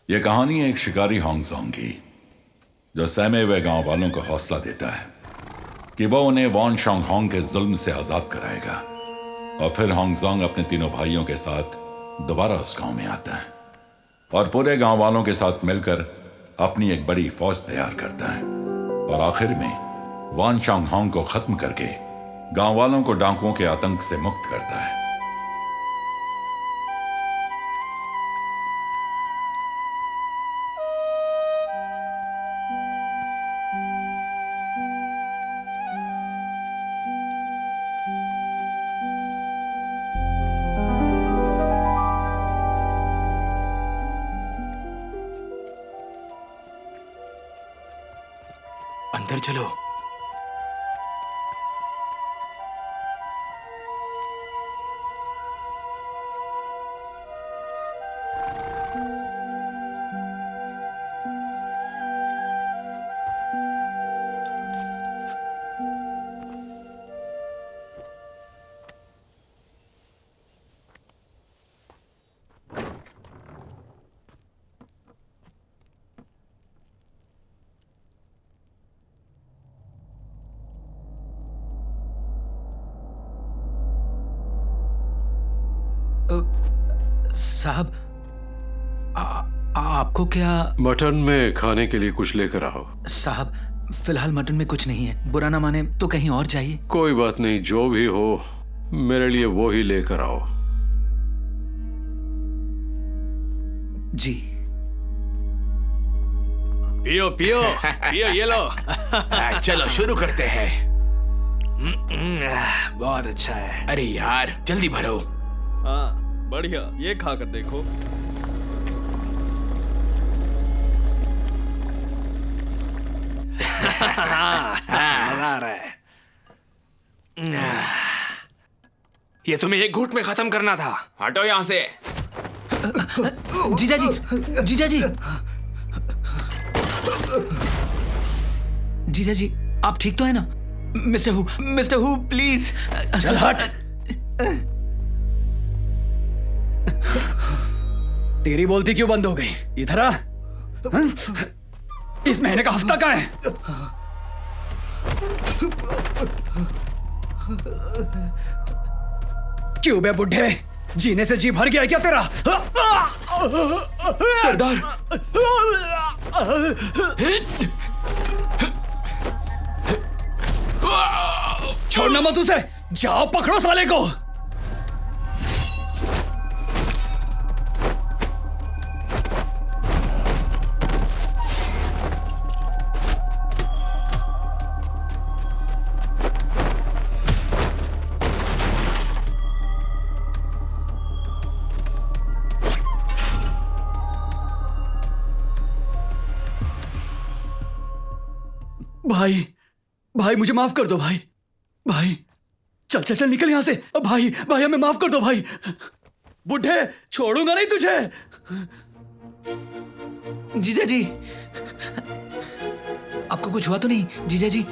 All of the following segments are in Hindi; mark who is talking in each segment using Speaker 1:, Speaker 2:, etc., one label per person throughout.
Speaker 1: यह कहानी एक शिकारी हांगजोंग की, जो सहमे हुए गांव वालों को हौसला देता है कि वो उन्हें वॉन शांगहोंग के जुल्म से आजाद कराएगा। और फिर हांगजोंग अपने तीनों भाइयों के साथ दोबारा उस गांव में आता है और पूरे गांव वालों के साथ मिलकर अपनी एक बड़ी फौज तैयार करता है और आखिर में वॉन शांगहोंग को खत्म करके गांव वालों को डाकुओं के आतंक से मुक्त करता है।
Speaker 2: अंदर चलो। साहब, आपको क्या?
Speaker 3: मटन में खाने के लिए कुछ लेकर आओ।
Speaker 2: साहब, फिलहाल मटन में कुछ नहीं है, बुरा ना माने तो कहीं और चाहिए।
Speaker 3: कोई बात नहीं, जो भी हो मेरे लिए वो ही लेकर आओ।
Speaker 2: जी।
Speaker 4: पियो पियो पियो, ये लो।
Speaker 5: चलो शुरू करते हैं।
Speaker 4: बहुत अच्छा है।
Speaker 5: अरे यार जल्दी भरो।
Speaker 4: हाँ बढ़िया, ये खा कर देखो। मजा आ रहा है।
Speaker 5: ये तुम्हें एक घूंट में खत्म करना था। हटो यहाँ से।
Speaker 2: जीजा जी, जीजा जी, जीजा जी, आप ठीक तो है ना? Mister who please.
Speaker 4: चल हट। तेरी बोलती क्यों बंद हो गई? इधर आ। इस महीने का हफ्ता कहाँ है? क्यों बे बुढ़े, जीने से जी भर गया क्या तेरा?
Speaker 5: सरदार।
Speaker 4: छोड़ना मत उसे, जाओ पकड़ो साले को। भाई, भाई मुझे माफ कर दो भाई। भाई चल चल चल निकल यहां से। भाई भाई हमें माफ कर दो भाई। बुढ़े छोड़ूंगा नहीं तुझे।
Speaker 2: जीजा जी, आपको कुछ हुआ तो नहीं? जीजा जी,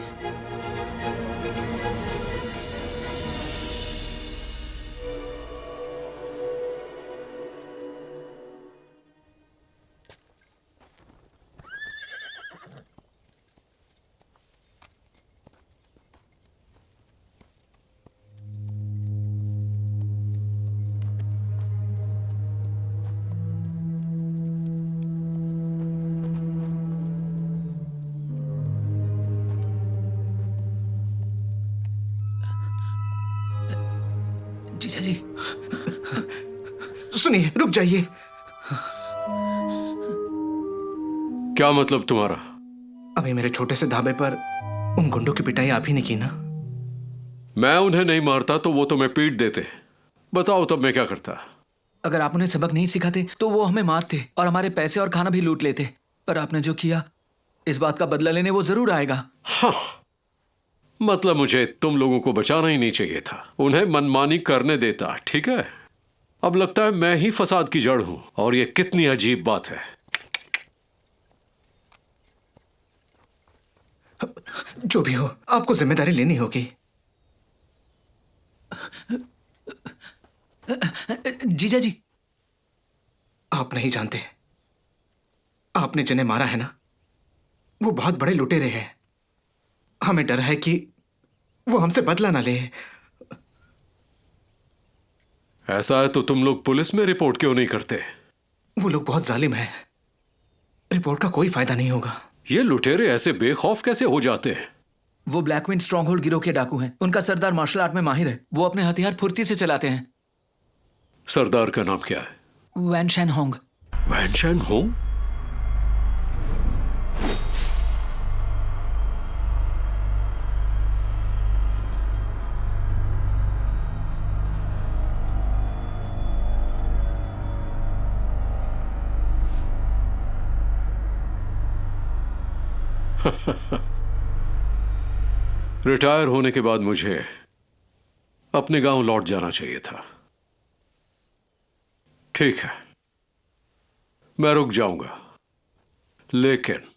Speaker 2: जीजा जी,
Speaker 6: सुनिए, रुक जाइए।
Speaker 3: क्या मतलब तुम्हारा?
Speaker 6: अभी मेरे छोटे से ढाबे पर उन गुंडों की पिटाई आप ही ने की ना?
Speaker 3: मैं उन्हें नहीं मारता तो वो तुम्हें पीट देते। बताओ तब मैं क्या करता?
Speaker 2: अगर आप उन्हें सबक नहीं सिखाते तो वो हमें मारते और हमारे पैसे और खाना भी लूट लेते। पर आपने जो किया, इस बात का बदला लेने वो जरूर आएगा।
Speaker 3: हाँ, मतलब मुझे तुम लोगों को बचाना ही नहीं चाहिए था, उन्हें मनमानी करने देता। ठीक है, अब लगता है मैं ही फसाद की जड़ हूं, और ये कितनी अजीब बात है।
Speaker 6: जो भी हो, आपको जिम्मेदारी लेनी होगी।
Speaker 2: जीजा जी,
Speaker 6: आप नहीं जानते, आपने जिन्हें मारा है ना, वो बहुत बड़े लुटेरे हैं। हमें डर है कि वो हमसे बदला ना ले।
Speaker 3: ऐसा है तो तुम लोग पुलिस में रिपोर्ट क्यों नहीं करते?
Speaker 6: वो लोग बहुत जालिम हैं। रिपोर्ट का कोई फायदा नहीं होगा।
Speaker 3: ये लुटेरे ऐसे बेखौफ कैसे हो जाते हैं?
Speaker 2: वो ब्लैकविंड स्ट्रॉन्गहोल्ड गिरोह के डाकू हैं। उनका सरदार मार्शल आर्ट में माहिर है। वो अपने हथियार फुर्ती से चलाते हैं।
Speaker 3: सरदार का नाम क्या है?
Speaker 2: Wan Shan Hong.
Speaker 3: Wan Shan Hong? Retire होने के बाद मुझे अपने गांव लौट जाना चाहिए था। ठीक है, मैं रुक जाऊंगा, लेकिन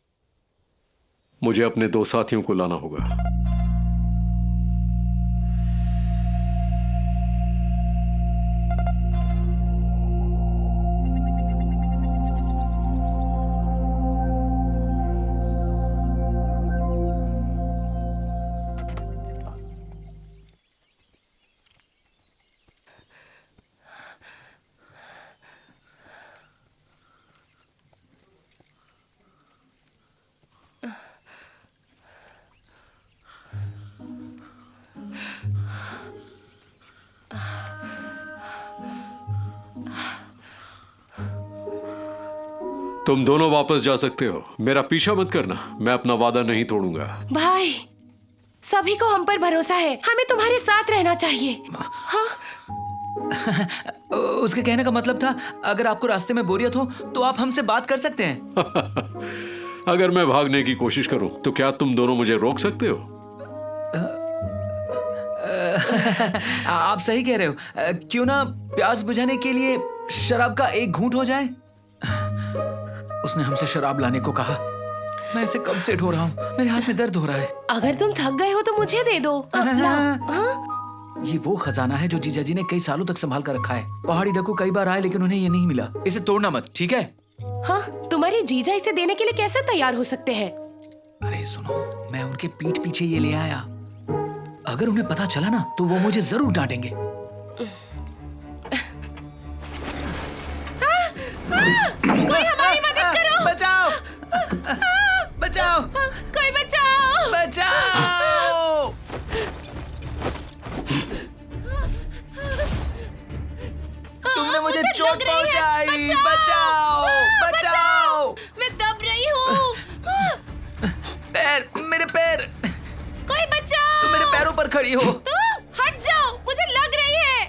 Speaker 3: मुझे अपने 2 साथियों को लाना होगा। तुम दोनों वापस जा सकते हो। मेरा पीछा मत करना, मैं अपना वादा नहीं तोड़ूंगा।
Speaker 7: भाई, सभी को हम पर भरोसा है। हमें तुम्हारे साथ रहना चाहिए। हाँ?
Speaker 2: उसके कहने का मतलब था, अगर आपको रास्ते में बोरियत हो तो आप हमसे बात कर सकते हैं।
Speaker 3: अगर मैं भागने की कोशिश करूं तो क्या तुम दोनों मुझे रोक सकते हो?
Speaker 2: आप सही कह रहे हो। क्यों ना प्यास बुझाने के लिए शराब का एक घूंट हो जाए। उसने हमसे शराब लाने को कहा। मैं इसे कब से ढो रहा हूँ, मेरे हाथ में दर्द हो रहा है।
Speaker 7: अगर तुम थक गए हो तो मुझे दे दो।
Speaker 2: ये वो खजाना है जो जीजा जी ने कई सालों तक संभाल कर रखा है। पहाड़ी डाकू कई बार आए लेकिन उन्हें ये नहीं मिला। इसे तोड़ना मत, ठीक है?
Speaker 7: हाँ, तुम्हारे जीजा इसे देने के लिए कैसे तैयार हो सकते हैं?
Speaker 2: अरे सुनो, मैं उनके पीठ पीछे ये ले आया। अगर उन्हें पता चला ना तो वो मुझे जरूर डांटेंगे।
Speaker 7: कोई हमारी मदद करो।
Speaker 2: बचाओ! बचाओ!
Speaker 7: कोई बचाओ!
Speaker 2: बचाओ! तुमने मुझे चोट
Speaker 7: लग रही है।
Speaker 2: पहुंचाई। बचाओ! बचाओ!
Speaker 7: मैं दब रही हूँ।
Speaker 2: पैर, मेरे पैर!
Speaker 7: कोई बचाओ!
Speaker 2: तुम मेरे पैरों पर खड़ी हो।
Speaker 7: तुम हट जाओ, मुझे लग रही है।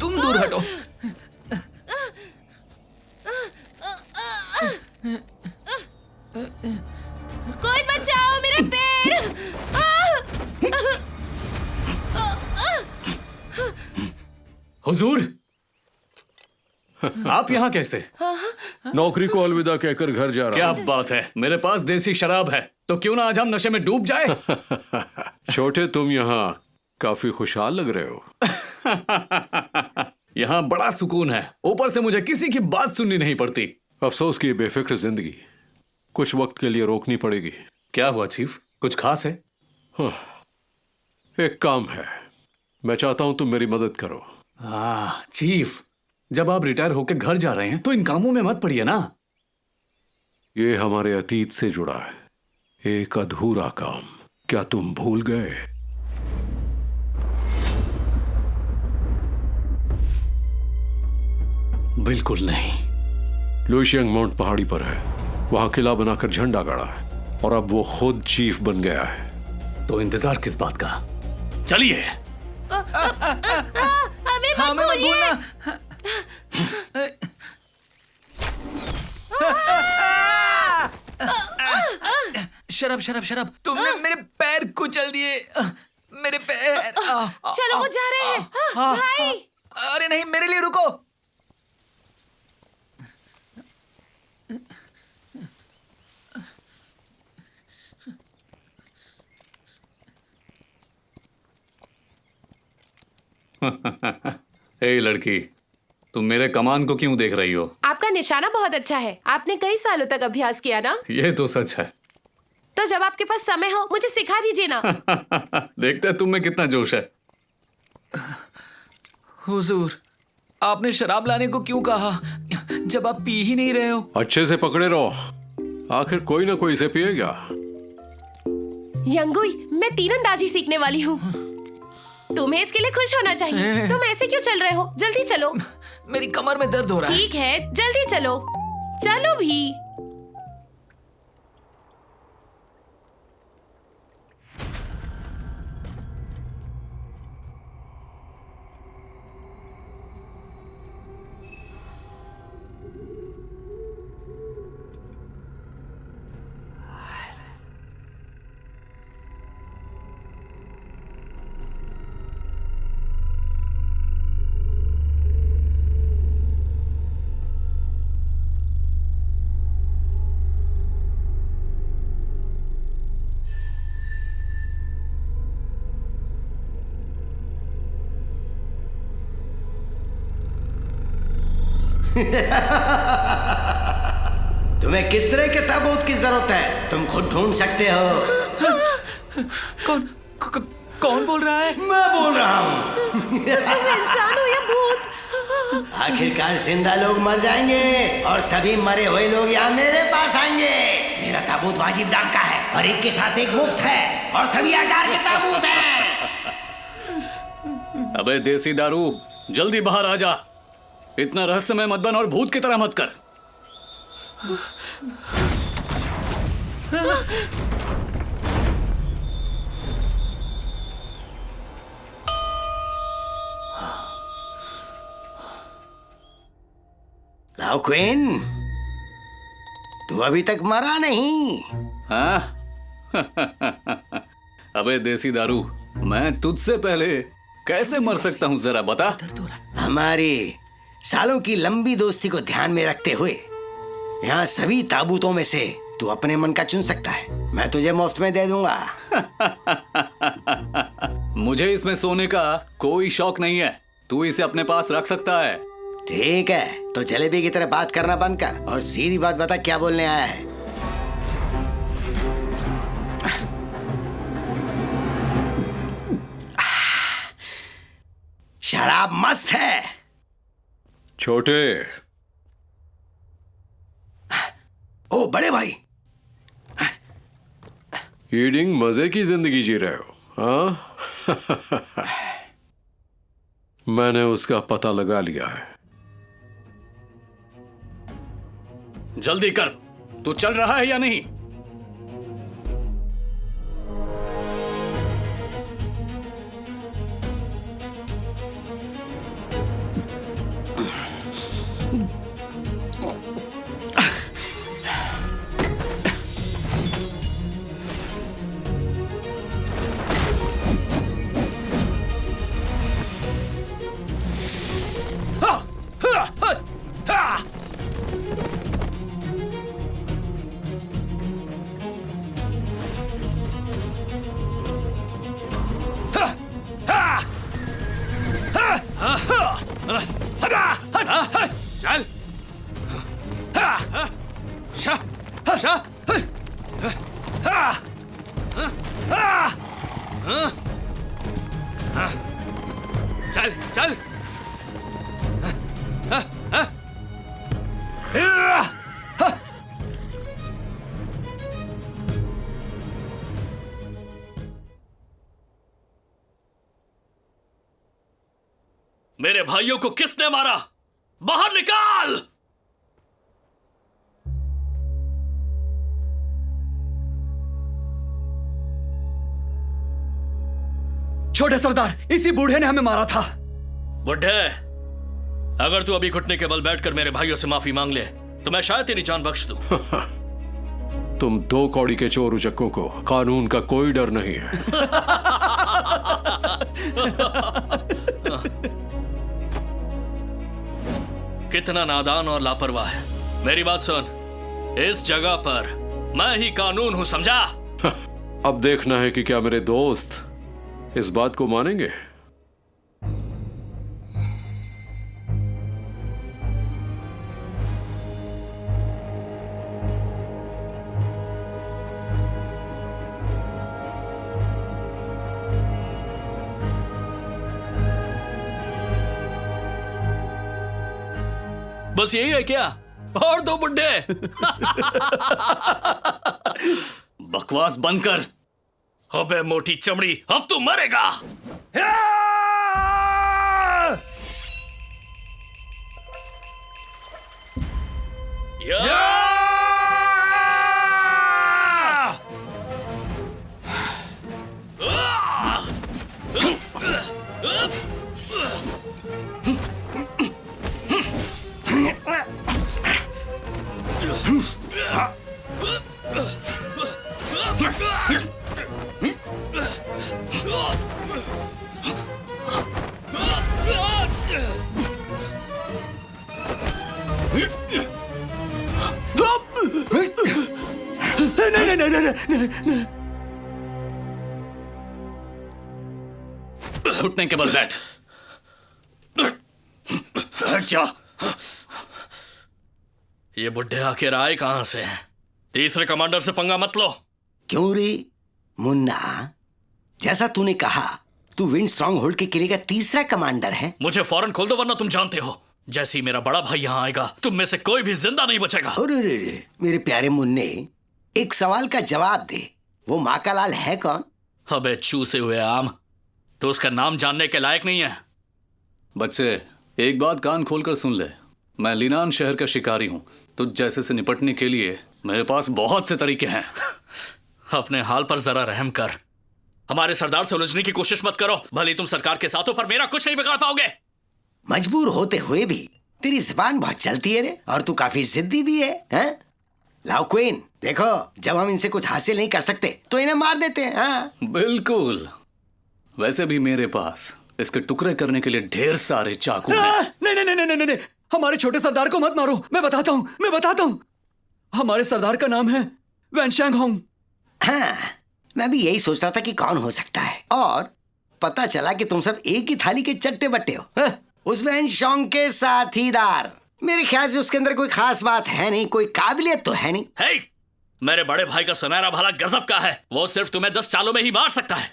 Speaker 2: तुम दूर हटो।
Speaker 7: कोई बचाओ मेरे पैर!
Speaker 4: हुजूर, आप यहाँ कैसे?
Speaker 3: नौकरी को अलविदा कहकर घर जा रहा
Speaker 4: क्या
Speaker 3: हूं।
Speaker 4: बात है, मेरे पास देसी शराब है, तो क्यों ना आज हम नशे में डूब जाए?
Speaker 3: छोटे, तुम यहाँ काफी खुशहाल लग रहे हो।
Speaker 4: यहाँ बड़ा सुकून है, ऊपर से मुझे किसी की बात सुननी नहीं पड़ती।
Speaker 3: अफसोस की बेफिक्र जिंदगी कुछ वक्त के लिए रोकनी पड़ेगी।
Speaker 4: क्या हुआ चीफ, कुछ खास है?
Speaker 3: एक काम है, मैं चाहता हूं तुम मेरी मदद करो।
Speaker 4: हाँ चीफ, जब आप रिटायर होकर घर जा रहे हैं तो इन कामों में मत पड़िए ना।
Speaker 3: ये हमारे अतीत से जुड़ा है, एक अधूरा काम। क्या तुम भूल गए?
Speaker 4: बिल्कुल नहीं।
Speaker 3: लुइशियांग माउंट पहाड़ी पर है, वहां किला बनाकर झंडा गाड़ा है और अब वो खुद चीफ बन गया है।
Speaker 4: तो इंतजार किस बात का? चलिए।
Speaker 7: हमें मत
Speaker 2: हमें मत
Speaker 7: भूलिए।
Speaker 2: भूलना। शराब, शराब, शराब! तुमने मेरे पैर कुचल दिए। मेरे पैर।
Speaker 7: चलो, वो जा रहे हैं। भाई!
Speaker 2: अरे नहीं, मेरे लिए रुको।
Speaker 4: ए लड़की,
Speaker 8: तुम मेरे कमान को क्यों देख रही हो?
Speaker 7: आपका निशाना बहुत अच्छा है। आपने कई सालों तक अभ्यास किया ना?
Speaker 8: ये तो सच है।
Speaker 7: तो जब आपके पास समय हो मुझे सिखा दीजिए ना।
Speaker 8: देखते हैं तुम में कितना जोश है।
Speaker 2: हुजूर, आपने शराब लाने को क्यों कहा जब आप पी ही नहीं रहे हो?
Speaker 3: अच्छे से पकड़े रहो, आखिर कोई ना कोई इसे पिएगा।
Speaker 7: यंगुई, मैं तीरंदाजी सीखने वाली हूँ। तुम्हें इसके लिए खुश होना चाहिए। तुम ऐसे क्यों चल रहे हो? जल्दी चलो।
Speaker 2: मेरी कमर में दर्द हो रहा है।
Speaker 7: ठीक है, जल्दी चलो। चलो भी।
Speaker 9: तुम्हें किस तरह के ताबूत की जरूरत है? तुम खुद ढूंढ सकते हो।
Speaker 2: कौन बोल रहा है?
Speaker 9: मैं बोल रहा हूँ।
Speaker 7: तुम इंसान हो या भूत?
Speaker 9: आखिरकार जिंदा लोग मर जाएंगे और सभी मरे हुए लोग यहाँ मेरे पास आएंगे। मेरा ताबूत वाजिब दाम का है और एक के साथ एक मुफ्त है और सभी आकार के ताबूत हैं।
Speaker 8: अबे देसी दारू, जल्दी बाहर आ जा। इतना रहस्यमय मत बन और भूत की तरह मत कर।
Speaker 9: लाओ क्वीन, तू अभी तक मरा नहीं।
Speaker 8: हाँ? अबे देसी दारू, मैं तुझसे पहले कैसे मर सकता हूँ जरा बता।
Speaker 9: हमारी सालों की लंबी दोस्ती को ध्यान में रखते हुए यहाँ सभी ताबूतों में से तू अपने मन का चुन सकता है। मैं तुझे मुफ्त में दे दूंगा।
Speaker 8: मुझे इसमें सोने का कोई शौक नहीं है। तू इसे अपने पास रख सकता है।
Speaker 9: ठीक है, तो जलेबी की तरह बात करना बंद कर और सीधी बात बता, क्या बोलने आया है? शराब मस्त है।
Speaker 3: छोटे,
Speaker 9: ओ बड़े भाई,
Speaker 3: ईडिंग मजे की जिंदगी जी रहे हो, हाँ? मैंने उसका पता लगा लिया है।
Speaker 8: जल्दी कर, तू चल रहा है या नहीं?
Speaker 5: चल। चल चल।
Speaker 10: मेरे भाइयों को किसने मारा? बाहर निकाल!
Speaker 4: छोटे सरदार, इसी बूढ़े ने हमें मारा था।
Speaker 10: बुढ़े, अगर तू अभी घुटने के बल बैठकर मेरे भाइयों से माफी मांग ले तो मैं शायद तेरी जान बख्श दूं।
Speaker 3: तुम दो कौड़ी के चोर उचक्कों को कानून का कोई डर नहीं है।
Speaker 10: कितना नादान और लापरवाह है। मेरी बात सुन, इस जगह पर मैं ही कानून हूं, समझा?
Speaker 3: अब देखना है कि क्या मेरे दोस्त इस बात को मानेंगे।
Speaker 10: बस यही है क्या? और दो बुड्ढे?
Speaker 8: बकवास बंद कर।
Speaker 10: अबे मोटी चमड़ी, अब तू मरेगा।
Speaker 4: नहीं।
Speaker 8: घुटने के बल बैठ। हट जा।
Speaker 10: ये बुड्ढे आखिर आए कहां से? तीसरे कमांडर से पंगा मत लो।
Speaker 9: क्यों रे मुन्ना, जैसा तूने कहा तू विंड स्ट्रॉन्ग होल्ड के किले का तीसरा कमांडर है।
Speaker 10: मुझे फौरन खोल दो वरना तुम जानते हो जैसे ही मेरा बड़ा भाई यहाँ आएगा तुम में से कोई भी जिंदा नहीं बचेगा।
Speaker 9: अरे रे रे, मेरे प्यारे मुन्ने, एक सवाल का जवाब दे, वो माँ का लाल है कौन?
Speaker 10: अबे चूसे हुए आम, तो उसका नाम जानने के लायक नहीं है।
Speaker 8: बच्चे, एक बात कान खोलकर सुन ले। मैं लिनान शहर का शिकारी हूं। तुझ जैसे से निपटने के लिए मेरे पास बहुत से तरीके हैं।
Speaker 10: अपने हाल पर जरा रहम कर। हमारे सरदार से उलझने की कोशिश मत करो। भले तुम सरकार के साथों पर मेरा कुछ नहीं बिगाड़ पाओगे।
Speaker 9: मजबूर होते हुए भी तेरी जुबान बहुत चलती है रे, और तू काफी जिद्दी भी है, हैं? लाओ क्वीन, देखो जब हम इनसे कुछ हासिल नहीं कर सकते तो इन्हें मार देते हैं। हाँ?
Speaker 8: बिल्कुल। वैसे भी मेरे पास इसके टुकड़े करने के लिए ढेर सारे चाकू हैं।
Speaker 4: नहीं, हमारे छोटे सरदार को मत मारो। मैं बताता हूँ। हमारे सरदार का नाम है वैनशैंग होंग।
Speaker 9: हाँ, मैं भी यही सोच रहा था कि कौन हो सकता है, और पता चला कि तुम सब एक ही थाली के चट्टे बट्टे हो। हाँ? उस वैनशॉन्ग के साथीदार। मेरे ख्याल से उसके अंदर कोई खास बात है नहीं, कोई काबिलियत तो है नहीं।
Speaker 10: हे, मेरे बड़े भाई का सुनहरा भाला गजब का है। वो सिर्फ तुम्हें 10 चालों में ही मार सकता है।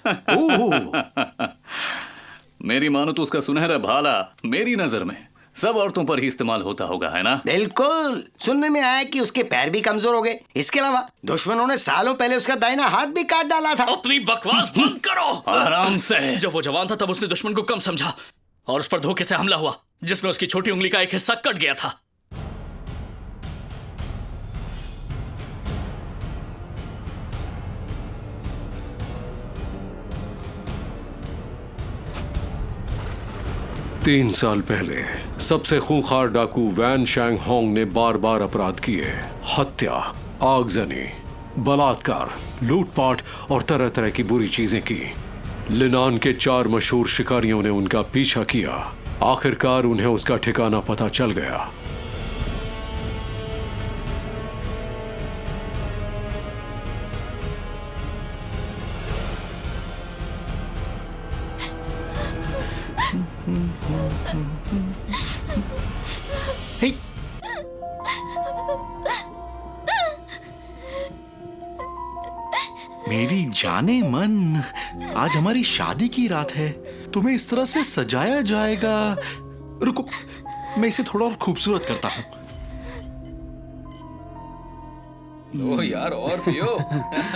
Speaker 8: मेरी मानो तो उसका सुनहरा भाला मेरी नजर में सब औरतों पर ही इस्तेमाल होता होगा, है ना?
Speaker 9: बिल्कुल। सुनने में आया कि उसके पैर भी कमजोर हो गए। इसके अलावा दुश्मनों ने सालों पहले उसका दाहिना हाथ भी काट डाला था।
Speaker 10: अपनी बकवास बंद करो।
Speaker 8: आराम से।
Speaker 10: जब वो जवान था तब उसने दुश्मन को कम समझा और उस पर धोखे से हमला हुआ जिसमें उसकी छोटी उंगली का एक हिस्सा कट गया था।
Speaker 3: तीन साल पहले सबसे खूंखार डाकू वैनशैंग होंग ने बार बार अपराध किए। हत्या, आगजनी, बलात्कार, लूटपाट और तरह तरह की बुरी चीजें की। लिनान के 4 मशहूर शिकारियों ने उनका पीछा किया। आखिरकार उन्हें उसका ठिकाना पता चल गया।
Speaker 6: हे, मेरी जाने मन, आज हमारी शादी की रात है। तुम्हें इस तरह से सजाया जाएगा। रुको, मैं इसे थोड़ा और खूबसूरत करता हूँ।
Speaker 2: लो यार, और पियो।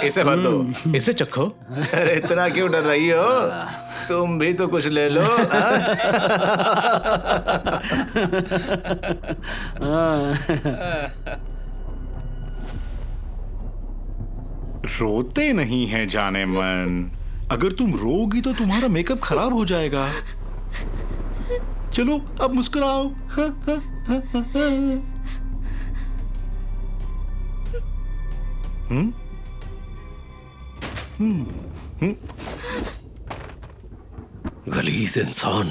Speaker 6: इसे भर दो, इसे चखो। अरे इतना क्यों डर रही हो? तुम भी तो कुछ ले लो। रोते नहीं है जाने मन। अगर तुम रोगी तो तुम्हारा मेकअप खराब हो जाएगा। चलो अब मुस्कुराओ।
Speaker 3: गलीज इंसान,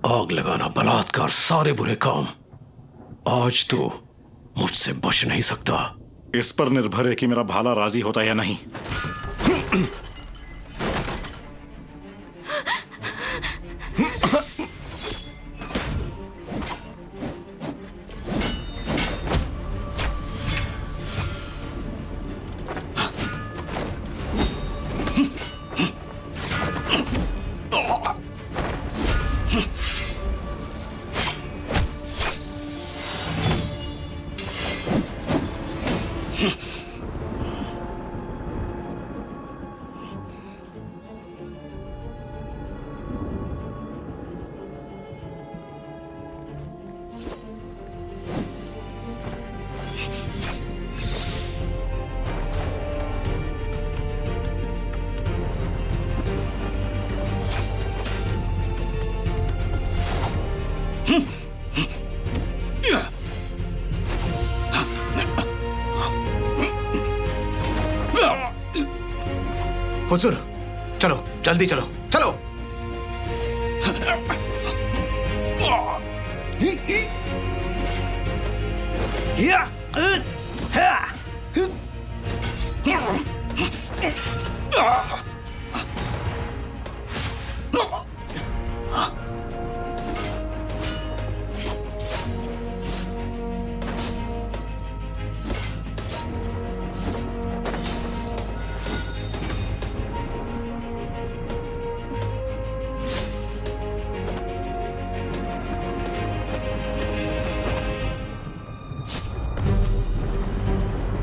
Speaker 3: आग लगाना, बलात्कार, सारे बुरे काम। आज तो मुझसे बच नहीं सकता।
Speaker 6: इस पर निर्भर है कि मेरा भाला राजी होता या नहीं।
Speaker 5: हुजूर, चलो जल्दी चलो चलो।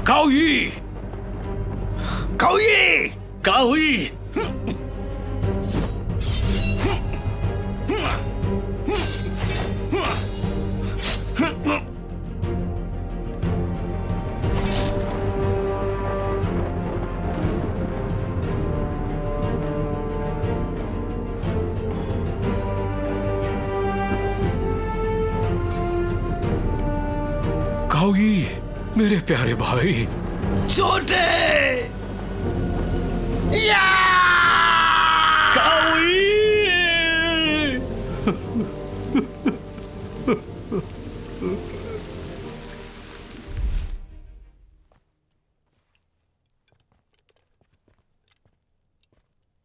Speaker 3: काओई!
Speaker 5: काओई!
Speaker 10: काओई!
Speaker 3: काओई, मेरे प्यारे भाई।
Speaker 5: छोटे या!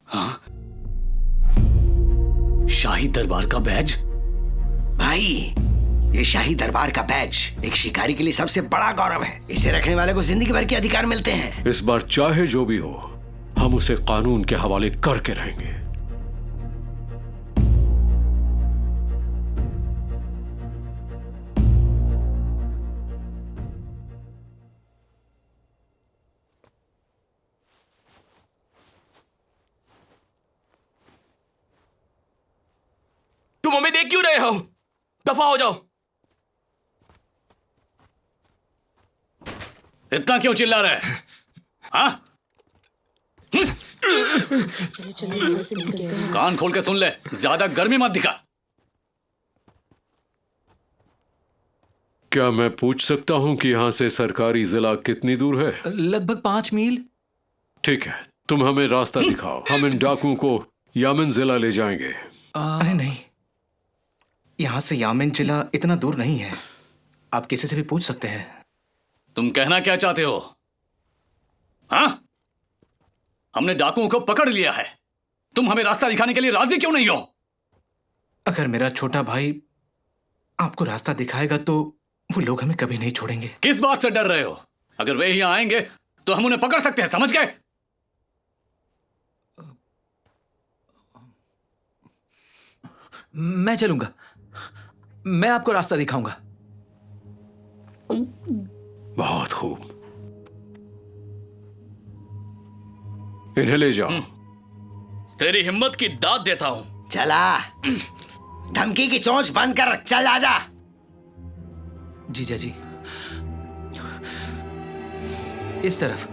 Speaker 10: हाँ? शाही दरबार का बैज?
Speaker 9: भाई, ये शाही दरबार का बैज एक शिकारी के लिए सबसे बड़ा गौरव है। इसे रखने वाले को जिंदगी भर के अधिकार मिलते हैं।
Speaker 3: इस बार चाहे जो भी हो, हम उसे कानून के हवाले करके रहेंगे।
Speaker 5: तुम हमें देख क्यों रहे हो? दफा हो जाओ।
Speaker 10: इतना क्यों चिल्ला रहे हैं? हाँ?
Speaker 11: चलो चलो यहाँ से निकलते हैं।
Speaker 10: कान खोल के सुन ले, ज्यादा गर्मी मत दिखा।
Speaker 3: क्या मैं पूछ सकता हूं कि यहां से सरकारी जिला कितनी दूर है?
Speaker 2: लगभग 5 मील।
Speaker 3: ठीक है, तुम हमें रास्ता दिखाओ। हम इन डाकुओं को यामिन जिला ले जाएंगे।
Speaker 5: अरे नहीं, यहां से यामिन जिला इतना दूर नहीं है। आप किसी से भी पूछ सकते हैं।
Speaker 10: तुम कहना क्या चाहते हो? हाँ? हमने डाकुओं को पकड़ लिया है। तुम हमें रास्ता दिखाने के लिए राजी क्यों नहीं हो?
Speaker 5: अगर मेरा छोटा भाई आपको रास्ता दिखाएगा तो वो लोग हमें कभी नहीं छोड़ेंगे।
Speaker 10: किस बात से डर रहे हो? अगर वे यहां आएंगे तो हम उन्हें पकड़ सकते हैं, समझ गए?
Speaker 2: मैं चलूंगा, मैं आपको रास्ता दिखाऊंगा।
Speaker 3: बहुत खूब, इन्हें ले जाओ।
Speaker 10: तेरी हिम्मत की दाद देता हूं।
Speaker 9: चला, धमकी की चोंच बंद कर, चल आजा।
Speaker 2: जीजा जी, इस तरफ।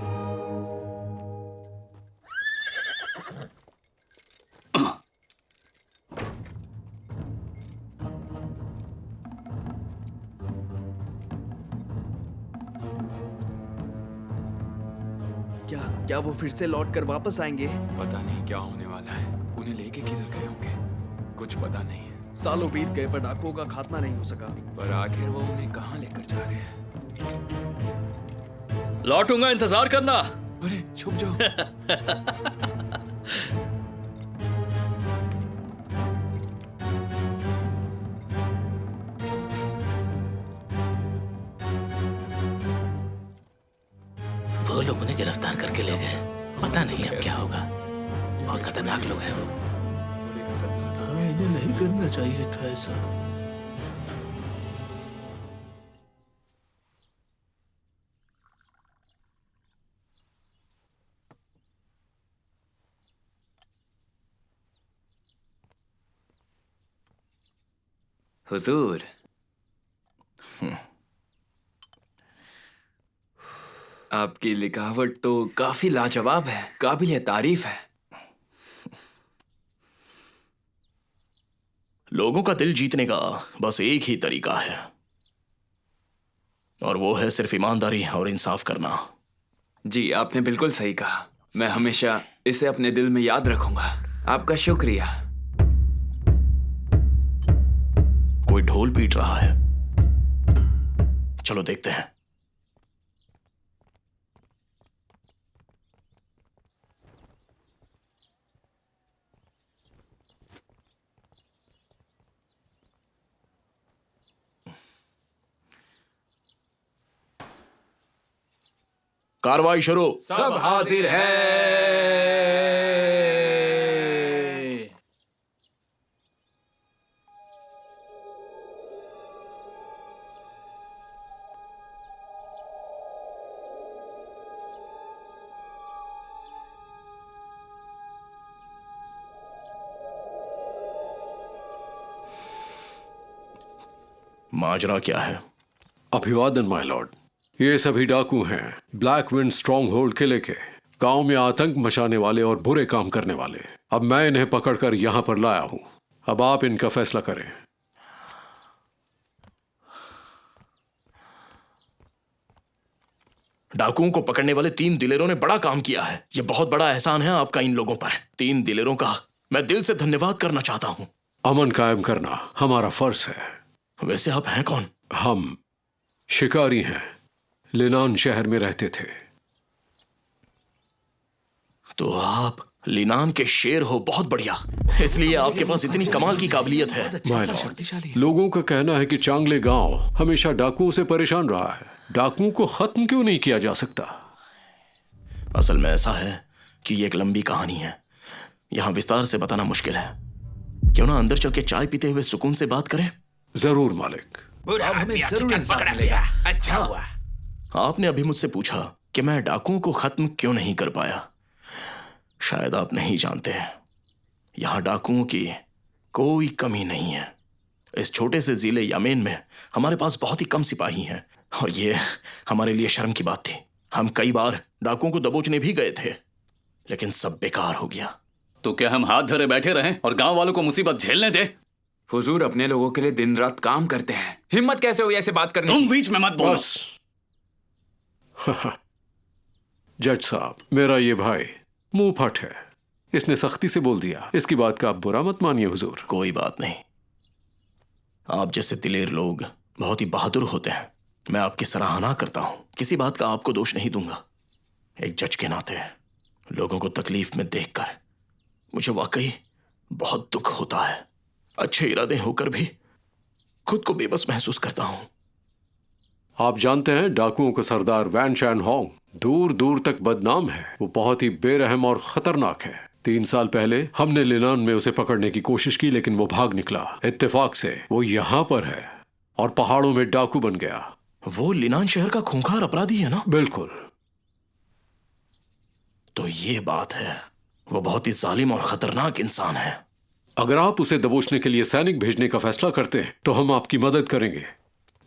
Speaker 4: क्या वो फिर से लौट कर वापस आएंगे?
Speaker 12: पता नहीं क्या होने वाला है। उन्हें लेके किधर गए होंगे, कुछ पता नहीं है।
Speaker 4: सालों बीत गए पर डाकुओं का खात्मा नहीं हो सका।
Speaker 12: पर आखिर वो उन्हें कहाँ लेकर जा रहे हैं?
Speaker 10: लौटूंगा, इंतजार करना।
Speaker 12: अरे छुप जाओ।
Speaker 5: वो लोग उन्हें गिरफ्तार करके ले गए। पता नहीं अब क्या होगा। बहुत खतरनाक लोग हैं वो। हाँ, इन्हें नहीं करना चाहिए था ऐसा।
Speaker 12: हुजूर, आपकी लिखावट तो काफी लाजवाब है, काबिल तारीफ है।
Speaker 5: लोगों का दिल जीतने का बस एक ही तरीका है, और वो है सिर्फ ईमानदारी और इंसाफ करना।
Speaker 12: जी, आपने बिल्कुल सही कहा। मैं हमेशा इसे अपने दिल में याद रखूंगा। आपका शुक्रिया।
Speaker 5: कोई ढोल पीट रहा है, चलो देखते हैं। कार्रवाई शुरू।
Speaker 13: सब हाजिर है।
Speaker 5: माजरा क्या है?
Speaker 3: अभिवादन माय लॉर्ड। ये सभी डाकू हैं, ब्लैक विंड स्ट्रॉन्ग होल्ड किले के, गांव में आतंक मचाने वाले और बुरे काम करने वाले। अब मैं इन्हें पकड़कर यहां पर लाया हूं। अब आप इनका फैसला करें।
Speaker 5: डाकुओं को पकड़ने वाले 3 दिलेरों ने बड़ा काम किया है। यह बहुत बड़ा एहसान है आपका इन लोगों पर। 3 दिलेरों का मैं दिल से धन्यवाद करना चाहता हूं।
Speaker 3: अमन कायम करना हमारा फर्ज है।
Speaker 5: वैसे आप हैं कौन?
Speaker 3: हम शिकारी हैं, लिनान शहर में रहते थे।
Speaker 5: तो आप लिनान के शेर हो, बहुत बढ़िया। इसलिए आपके पास इतनी कमाल की काबिलियत है।
Speaker 3: माय लॉर्ड, लोगों का कहना है कि चांगले गांव हमेशा डाकुओं से परेशान रहा है। डाकुओं को खत्म क्यों नहीं किया जा सकता?
Speaker 5: असल में ऐसा है कि ये एक लंबी कहानी है, यहां विस्तार से बताना मुश्किल है। क्यों ना अंदर चल के चाय पीते हुए सुकून से बात करें?
Speaker 3: जरूर मालिक।
Speaker 2: अब हमें जरूर इंसाफ मिलेगा। अच्छा हुआ।
Speaker 5: आपने अभी मुझसे पूछा कि मैं डाकुओं को खत्म क्यों नहीं कर पाया। शायद आप नहीं जानते हैं, यहां डाकुओं की कोई कमी नहीं है। इस छोटे से जिले यमेन में हमारे पास बहुत ही कम सिपाही हैं, और ये हमारे लिए शर्म की बात थी। हम कई बार डाकुओं को दबोचने भी गए थे, लेकिन सब बेकार हो गया।
Speaker 8: तो क्या हम हाथ धरे बैठे रहें और गांव वालों को मुसीबत झेलने दें?
Speaker 12: हुजूर अपने लोगों के लिए दिन रात काम करते हैं। हिम्मत कैसे हुई ऐसे बात करने?
Speaker 8: तुम बीच में मत बोलो।
Speaker 3: जज साहब, मेरा ये भाई मुंह फट है, इसने सख्ती से बोल दिया। इसकी बात का आप बुरा मत मानिए हुजूर।
Speaker 5: कोई बात नहीं, आप जैसे दिलेर लोग बहुत ही बहादुर होते हैं। मैं आपकी सराहना करता हूं, किसी बात का आपको दोष नहीं दूंगा। एक जज के नाते लोगों को तकलीफ में देखकर मुझे वाकई बहुत दुख होता है। अच्छे इरादे होकर भी खुद को बेबस महसूस करता हूं।
Speaker 3: आप जानते हैं, डाकुओं का सरदार वैन शैन होंग दूर दूर तक बदनाम है। वो बहुत ही बेरहम और खतरनाक है। 3 साल पहले हमने लिनान में उसे पकड़ने की कोशिश की, लेकिन वो भाग निकला। इत्तेफाक से वो यहाँ पर है और पहाड़ों में डाकू बन गया।
Speaker 5: वो लिनान शहर का खूंखार अपराधी है ना?
Speaker 3: बिल्कुल।
Speaker 5: तो ये बात है, वो बहुत ही जालिम और खतरनाक इंसान है।
Speaker 3: अगर आप उसे दबोचने के लिए सैनिक भेजने का फैसला करते हैं तो हम आपकी मदद करेंगे।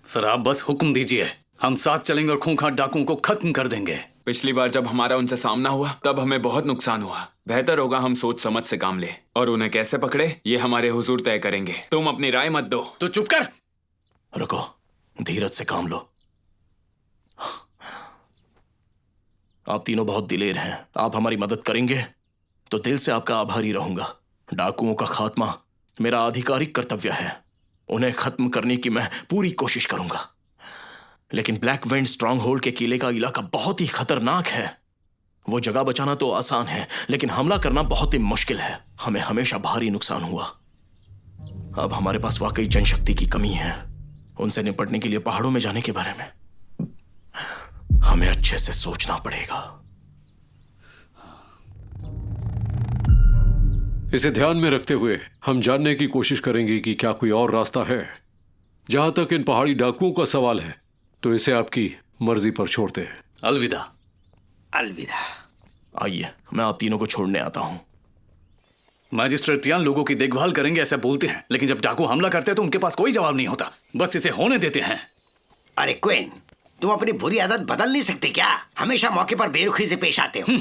Speaker 8: सर आप बस हुक्म दीजिए, हम साथ चलेंगे और खूंखार डाकुओं को खत्म कर देंगे।
Speaker 12: पिछली बार जब हमारा उनसे सामना हुआ तब हमें बहुत नुकसान हुआ। बेहतर होगा हम सोच समझ से काम लें, और उन्हें कैसे पकड़े ये हमारे हुजूर तय करेंगे। तुम अपनी राय मत दो।
Speaker 8: तो चुप कर।
Speaker 5: रुको, धीरज से काम लो। आप तीनों बहुत दिलेर हैं। आप हमारी मदद करेंगे तो दिल से आपका आभारी रहूंगा। डाकुओं का खात्मा मेरा आधिकारिक कर्तव्य है। उन्हें खत्म करने की मैं पूरी कोशिश करूंगा। लेकिन ब्लैक विंड स्ट्रॉन्ग होल्ड के किले का इलाका बहुत ही खतरनाक है। वो जगह बचाना तो आसान है, लेकिन हमला करना बहुत ही मुश्किल है। हमें हमेशा भारी नुकसान हुआ। अब हमारे पास वाकई जनशक्ति की कमी है। उनसे निपटने के लिए पहाड़ों में जाने के बारे में हमें अच्छे से सोचना पड़ेगा।
Speaker 3: इसे ध्यान में रखते हुए हम जानने की कोशिश करेंगे कि क्या कोई और रास्ता है। जहां तक इन पहाड़ी डाकुओं का सवाल है तो इसे आपकी मर्जी पर छोड़ते हैं।
Speaker 8: अलविदा।
Speaker 9: अलविदा।
Speaker 5: आइए, मैं आप तीनों को छोड़ने आता हूं।
Speaker 10: मैजिस्ट्रेट तियान लोगों की देखभाल करेंगे ऐसा बोलते हैं, लेकिन जब डाकू हमला करते हैं तो उनके पास कोई जवाब नहीं होता, बस इसे होने देते हैं।
Speaker 9: अरे क्वीन, तुम अपनी बुरी आदत बदल नहीं सकते क्या? हमेशा मौके पर बेरुखी से पेश आते हो।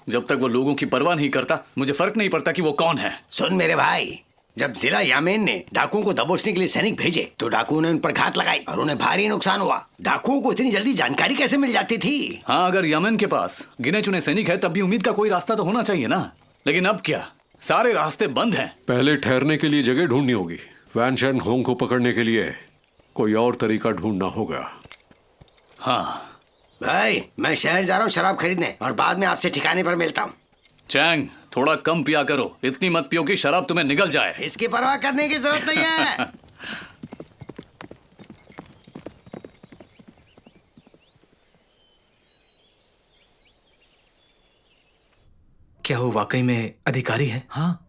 Speaker 10: जब तक वो लोगों की परवाह नहीं करता, मुझे फर्क नहीं पड़ता कि वो कौन है।
Speaker 9: सुन मेरे भाई, जब जिला यामेन ने डाकुओं को दबोचने के लिए सैनिक भेजे तो डाकुओं ने उन पर घात लगाई और उन्हें भारी नुकसान हुआ। डाकुओं को इतनी जल्दी जानकारी कैसे मिल जाती थी?
Speaker 10: हाँ, अगर यमन के पास गिने चुने सैनिक है तब भी उम्मीद का कोई रास्ता तो होना चाहिए ना। लेकिन अब क्या, सारे रास्ते बंद हैं।
Speaker 3: पहले ठहरने के लिए जगह ढूंढनी होगी। वैन शैंग होंग को पकड़ने के लिए कोई और तरीका ढूंढना होगा।
Speaker 10: हाँ
Speaker 9: भाई, मैं शहर जा रहा हूँ शराब खरीदने और बाद में आपसे ठिकाने पर मिलता हूँ।
Speaker 10: चैंग, थोड़ा कम पिया करो, इतनी मत पियो कि शराब तुम्हें निगल जाए।
Speaker 9: इसकी परवाह करने की जरूरत नहीं है।
Speaker 2: क्या वो वाकई में अधिकारी है? हाँ,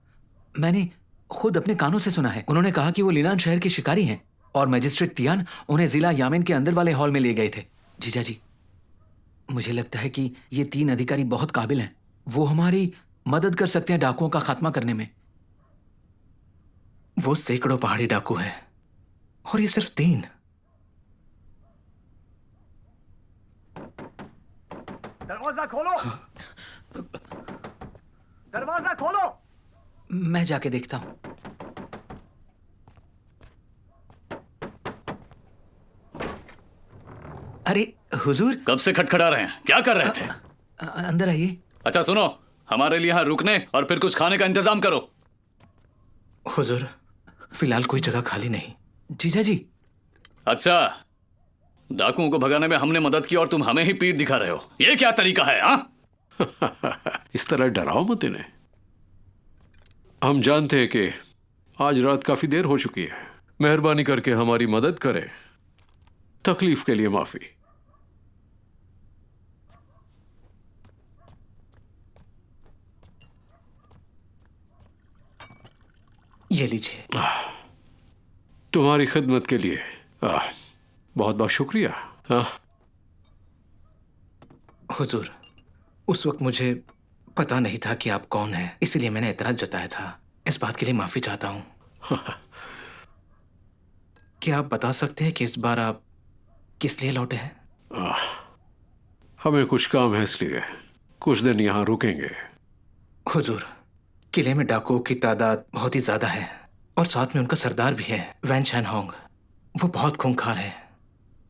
Speaker 2: मैंने खुद अपने कानों से सुना है। उन्होंने कहा कि वो लिनान शहर के शिकारी हैं और मैजिस्ट्रेट तियान उन्हें जिला यामेन के अंदर वाले हॉल में ले गए थे। जीजा जी, मुझे लगता है कि ये 3 अधिकारी बहुत काबिल हैं। वो हमारी मदद कर सकते हैं डाकुओं का खात्मा करने में।
Speaker 13: वो सैकड़ों पहाड़ी डाकू हैं और ये सिर्फ 3।
Speaker 14: दरवाजा खोलो, दरवाजा खोलो।
Speaker 2: मैं जाके देखता हूं। अरे हुजूर,
Speaker 10: कब से खटखटा रहे हैं? क्या कर रहे थे?
Speaker 2: अंदर आइए।
Speaker 10: अच्छा सुनो, हमारे लिए यहाँ रुकने और फिर कुछ खाने का इंतजाम करो।
Speaker 13: हुजूर, फिलहाल कोई जगह खाली नहीं।
Speaker 2: जीजा जी।
Speaker 10: अच्छा, डाकुओं को भगाने में हमने मदद की और तुम हमें ही पीठ दिखा रहे हो। ये क्या तरीका है? हाँ
Speaker 3: इस तरह डराओ मत इन्हें। हम जानते हैं कि आज रात काफी देर हो चुकी है। मेहरबानी करके हमारी मदद करें। तकलीफ के लिए माफी।
Speaker 13: ये लीजिए।
Speaker 3: तुम्हारी खिदमत के लिए बहुत बहुत शुक्रिया।
Speaker 13: हुजूर, उस वक्त मुझे पता नहीं था कि आप कौन हैं, इसलिए मैंने एतराज जताया था। इस बात के लिए माफी चाहता हूं। क्या आप बता सकते हैं कि इस बार आप किस लिए लौटे हैं?
Speaker 3: हमें कुछ काम है, इसलिए कुछ दिन यहाँ रुकेंगे।
Speaker 13: हुजूर, किले में डाकुओं की तादाद बहुत ही ज्यादा है और साथ में उनका सरदार भी है, वैन शैंग होंग। वो बहुत खूंखार है।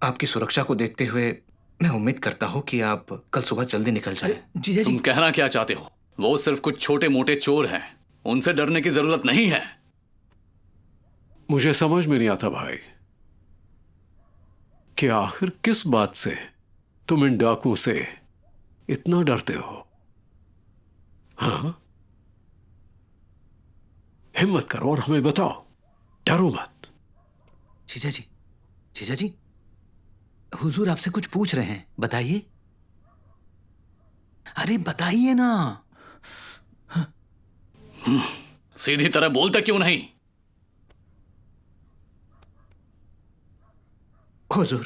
Speaker 13: आपकी सुरक्षा को देखते हुए मैं उम्मीद करता हूँ कि आप कल सुबह जल्दी निकल जाएं।
Speaker 2: जीजा जी,
Speaker 10: तुम कहना क्या चाहते हो? वो सिर्फ कुछ छोटे मोटे चोर हैं, उनसे डरने की जरूरत नहीं है।
Speaker 3: मुझे समझ में नहीं आता भाई कि आखिर किस बात से तुम इन डाकुओं से इतना डरते हो। हाँ, हिम्मत करो और हमें बताओ, डरो मत।
Speaker 2: जीजा जी, जीजा जी, हुजूर आपसे कुछ पूछ रहे हैं, बताइए। अरे बताइए ना।
Speaker 10: सीधी तरह बोलते क्यों नहीं?
Speaker 13: हुजूर,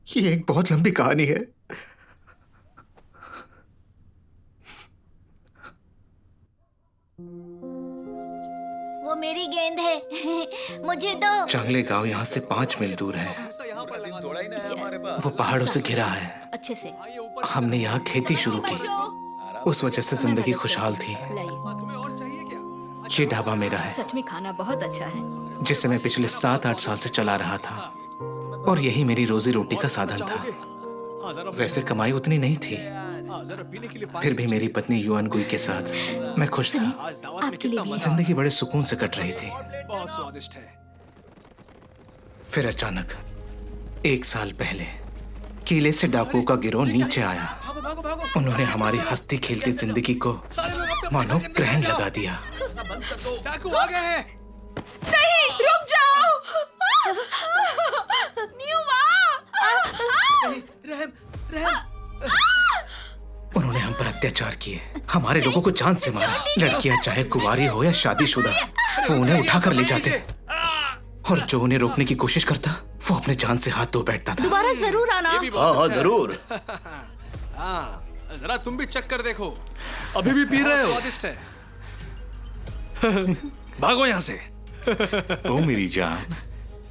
Speaker 13: ये एक बहुत लंबी कहानी है।
Speaker 15: वो मेरी गेंद है। मुझे तो
Speaker 13: चांगले गांव यहाँ से 5 मील दूर है। वो पहाड़ों से घिरा है।
Speaker 15: अच्छे से
Speaker 13: हमने यहाँ खेती शुरू की, उस वजह से जिंदगी खुशहाल थी। ये ढाबा मेरा है,
Speaker 15: सच में खाना बहुत अच्छा है,
Speaker 13: जिसे मैं पिछले 7-8 साल से चला रहा था और यही मेरी रोजी रोटी का साधन था। वैसे कमाई उतनी नहीं थी, फिर भी मेरी पत्नी युआन गुई के साथ मैं खुश था।
Speaker 15: आपके लिए भी।
Speaker 13: जिंदगी बड़े सुकून से कट रही थी।
Speaker 14: बहुत स्वादिष्ट है।
Speaker 13: फिर अचानक 1 साल पहले किले से डाकुओं का गिरोह नीचे आया। उन्होंने हमारी हंसती खेलती जिंदगी को मानो ग्रहण लगा दिया।
Speaker 14: डाकू आ गए हैं।
Speaker 7: नहीं, रुक जाओ।
Speaker 14: रहम, रहम।
Speaker 13: उन्होंने हम पर अत्याचार किए, हमारे लोगों को जान से मारा। लड़कियां चाहे कुंवारी हो या शादीशुदा, वो उन्हें उठा कर ले जाते और जो उन्हें रोकने की कोशिश करता वो अपने जान से हाथ धो बैठता था।
Speaker 7: दोबारा जरूर आना।
Speaker 10: हाँ हाँ जरूर।
Speaker 8: जरा तुम भी चक्कर देखो।
Speaker 6: अभी भी पी रहे हो?
Speaker 8: स्वादिष्ट है। भागो यहाँ से।
Speaker 6: ओ मेरी जान,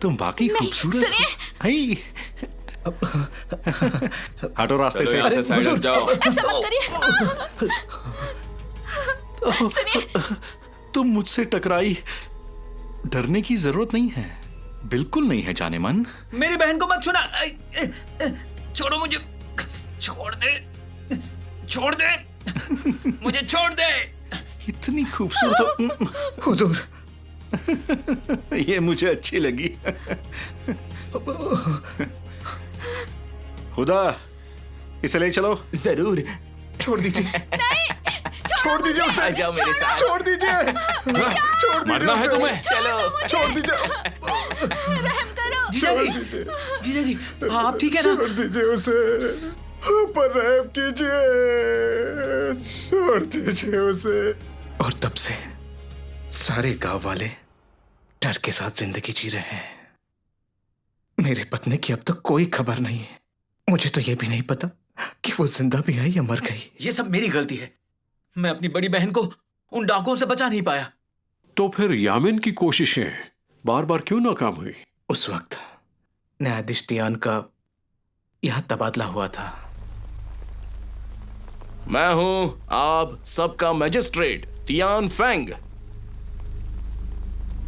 Speaker 6: तुम वाकई खूबसूरत
Speaker 7: सुनिए।
Speaker 6: आई। हटो रास्ते से।
Speaker 12: यहाँ से साइड हट जाओ।
Speaker 7: ऐसा मत करिए। सुनिए।
Speaker 6: तुम मुझसे टकराई, डरने की जरूरत नहीं है, बिल्कुल नहीं है जाने मन।
Speaker 2: मेरी बहन को मत छूना। छोड़ो मुझे, छोड़ दे, छोड़ दे, मुझे छोड़ दे।
Speaker 6: इतनी खूबसूरत
Speaker 13: हुजूर,
Speaker 6: ये मुझे अच्छी लगी। हुदा, इसे ले चलो।
Speaker 2: जरूर।
Speaker 13: छोड़ दीजिए।
Speaker 6: छोड़ दीजिए उसे।
Speaker 2: आ जाओ मेरे साथ।
Speaker 6: छोड़ दीजिए। छोड़ दीजिए
Speaker 12: मरना है
Speaker 6: उसे।
Speaker 12: तुम्हें?
Speaker 2: चलो।
Speaker 6: छोड़ दीजिए।
Speaker 7: रहम करो।
Speaker 2: जीजा जी, जीजा जी, आप ठीक है ना?
Speaker 6: छोड़ दीजिए उसे, पर रहम कीजिए, छोड़ दीजिए उसे।
Speaker 13: और तब से सारे गांव वाले डर के साथ जिंदगी जी रहे हैं। मेरे पत्नी की अब तक कोई खबर नहीं है। मुझे तो यह भी नहीं पता कि वो जिंदा भी है या मर गई।
Speaker 2: ये सब मेरी गलती है। मैं अपनी बड़ी बहन को उन डाकुओं से बचा नहीं पाया।
Speaker 3: तो फिर यामिन की कोशिशें बार बार क्यों नाकाम हुई?
Speaker 13: उस वक्त न्यायाधीश तियान का यह तबादला हुआ था।
Speaker 5: मैं हूं आप सबका मैजिस्ट्रेट तियान फेंग।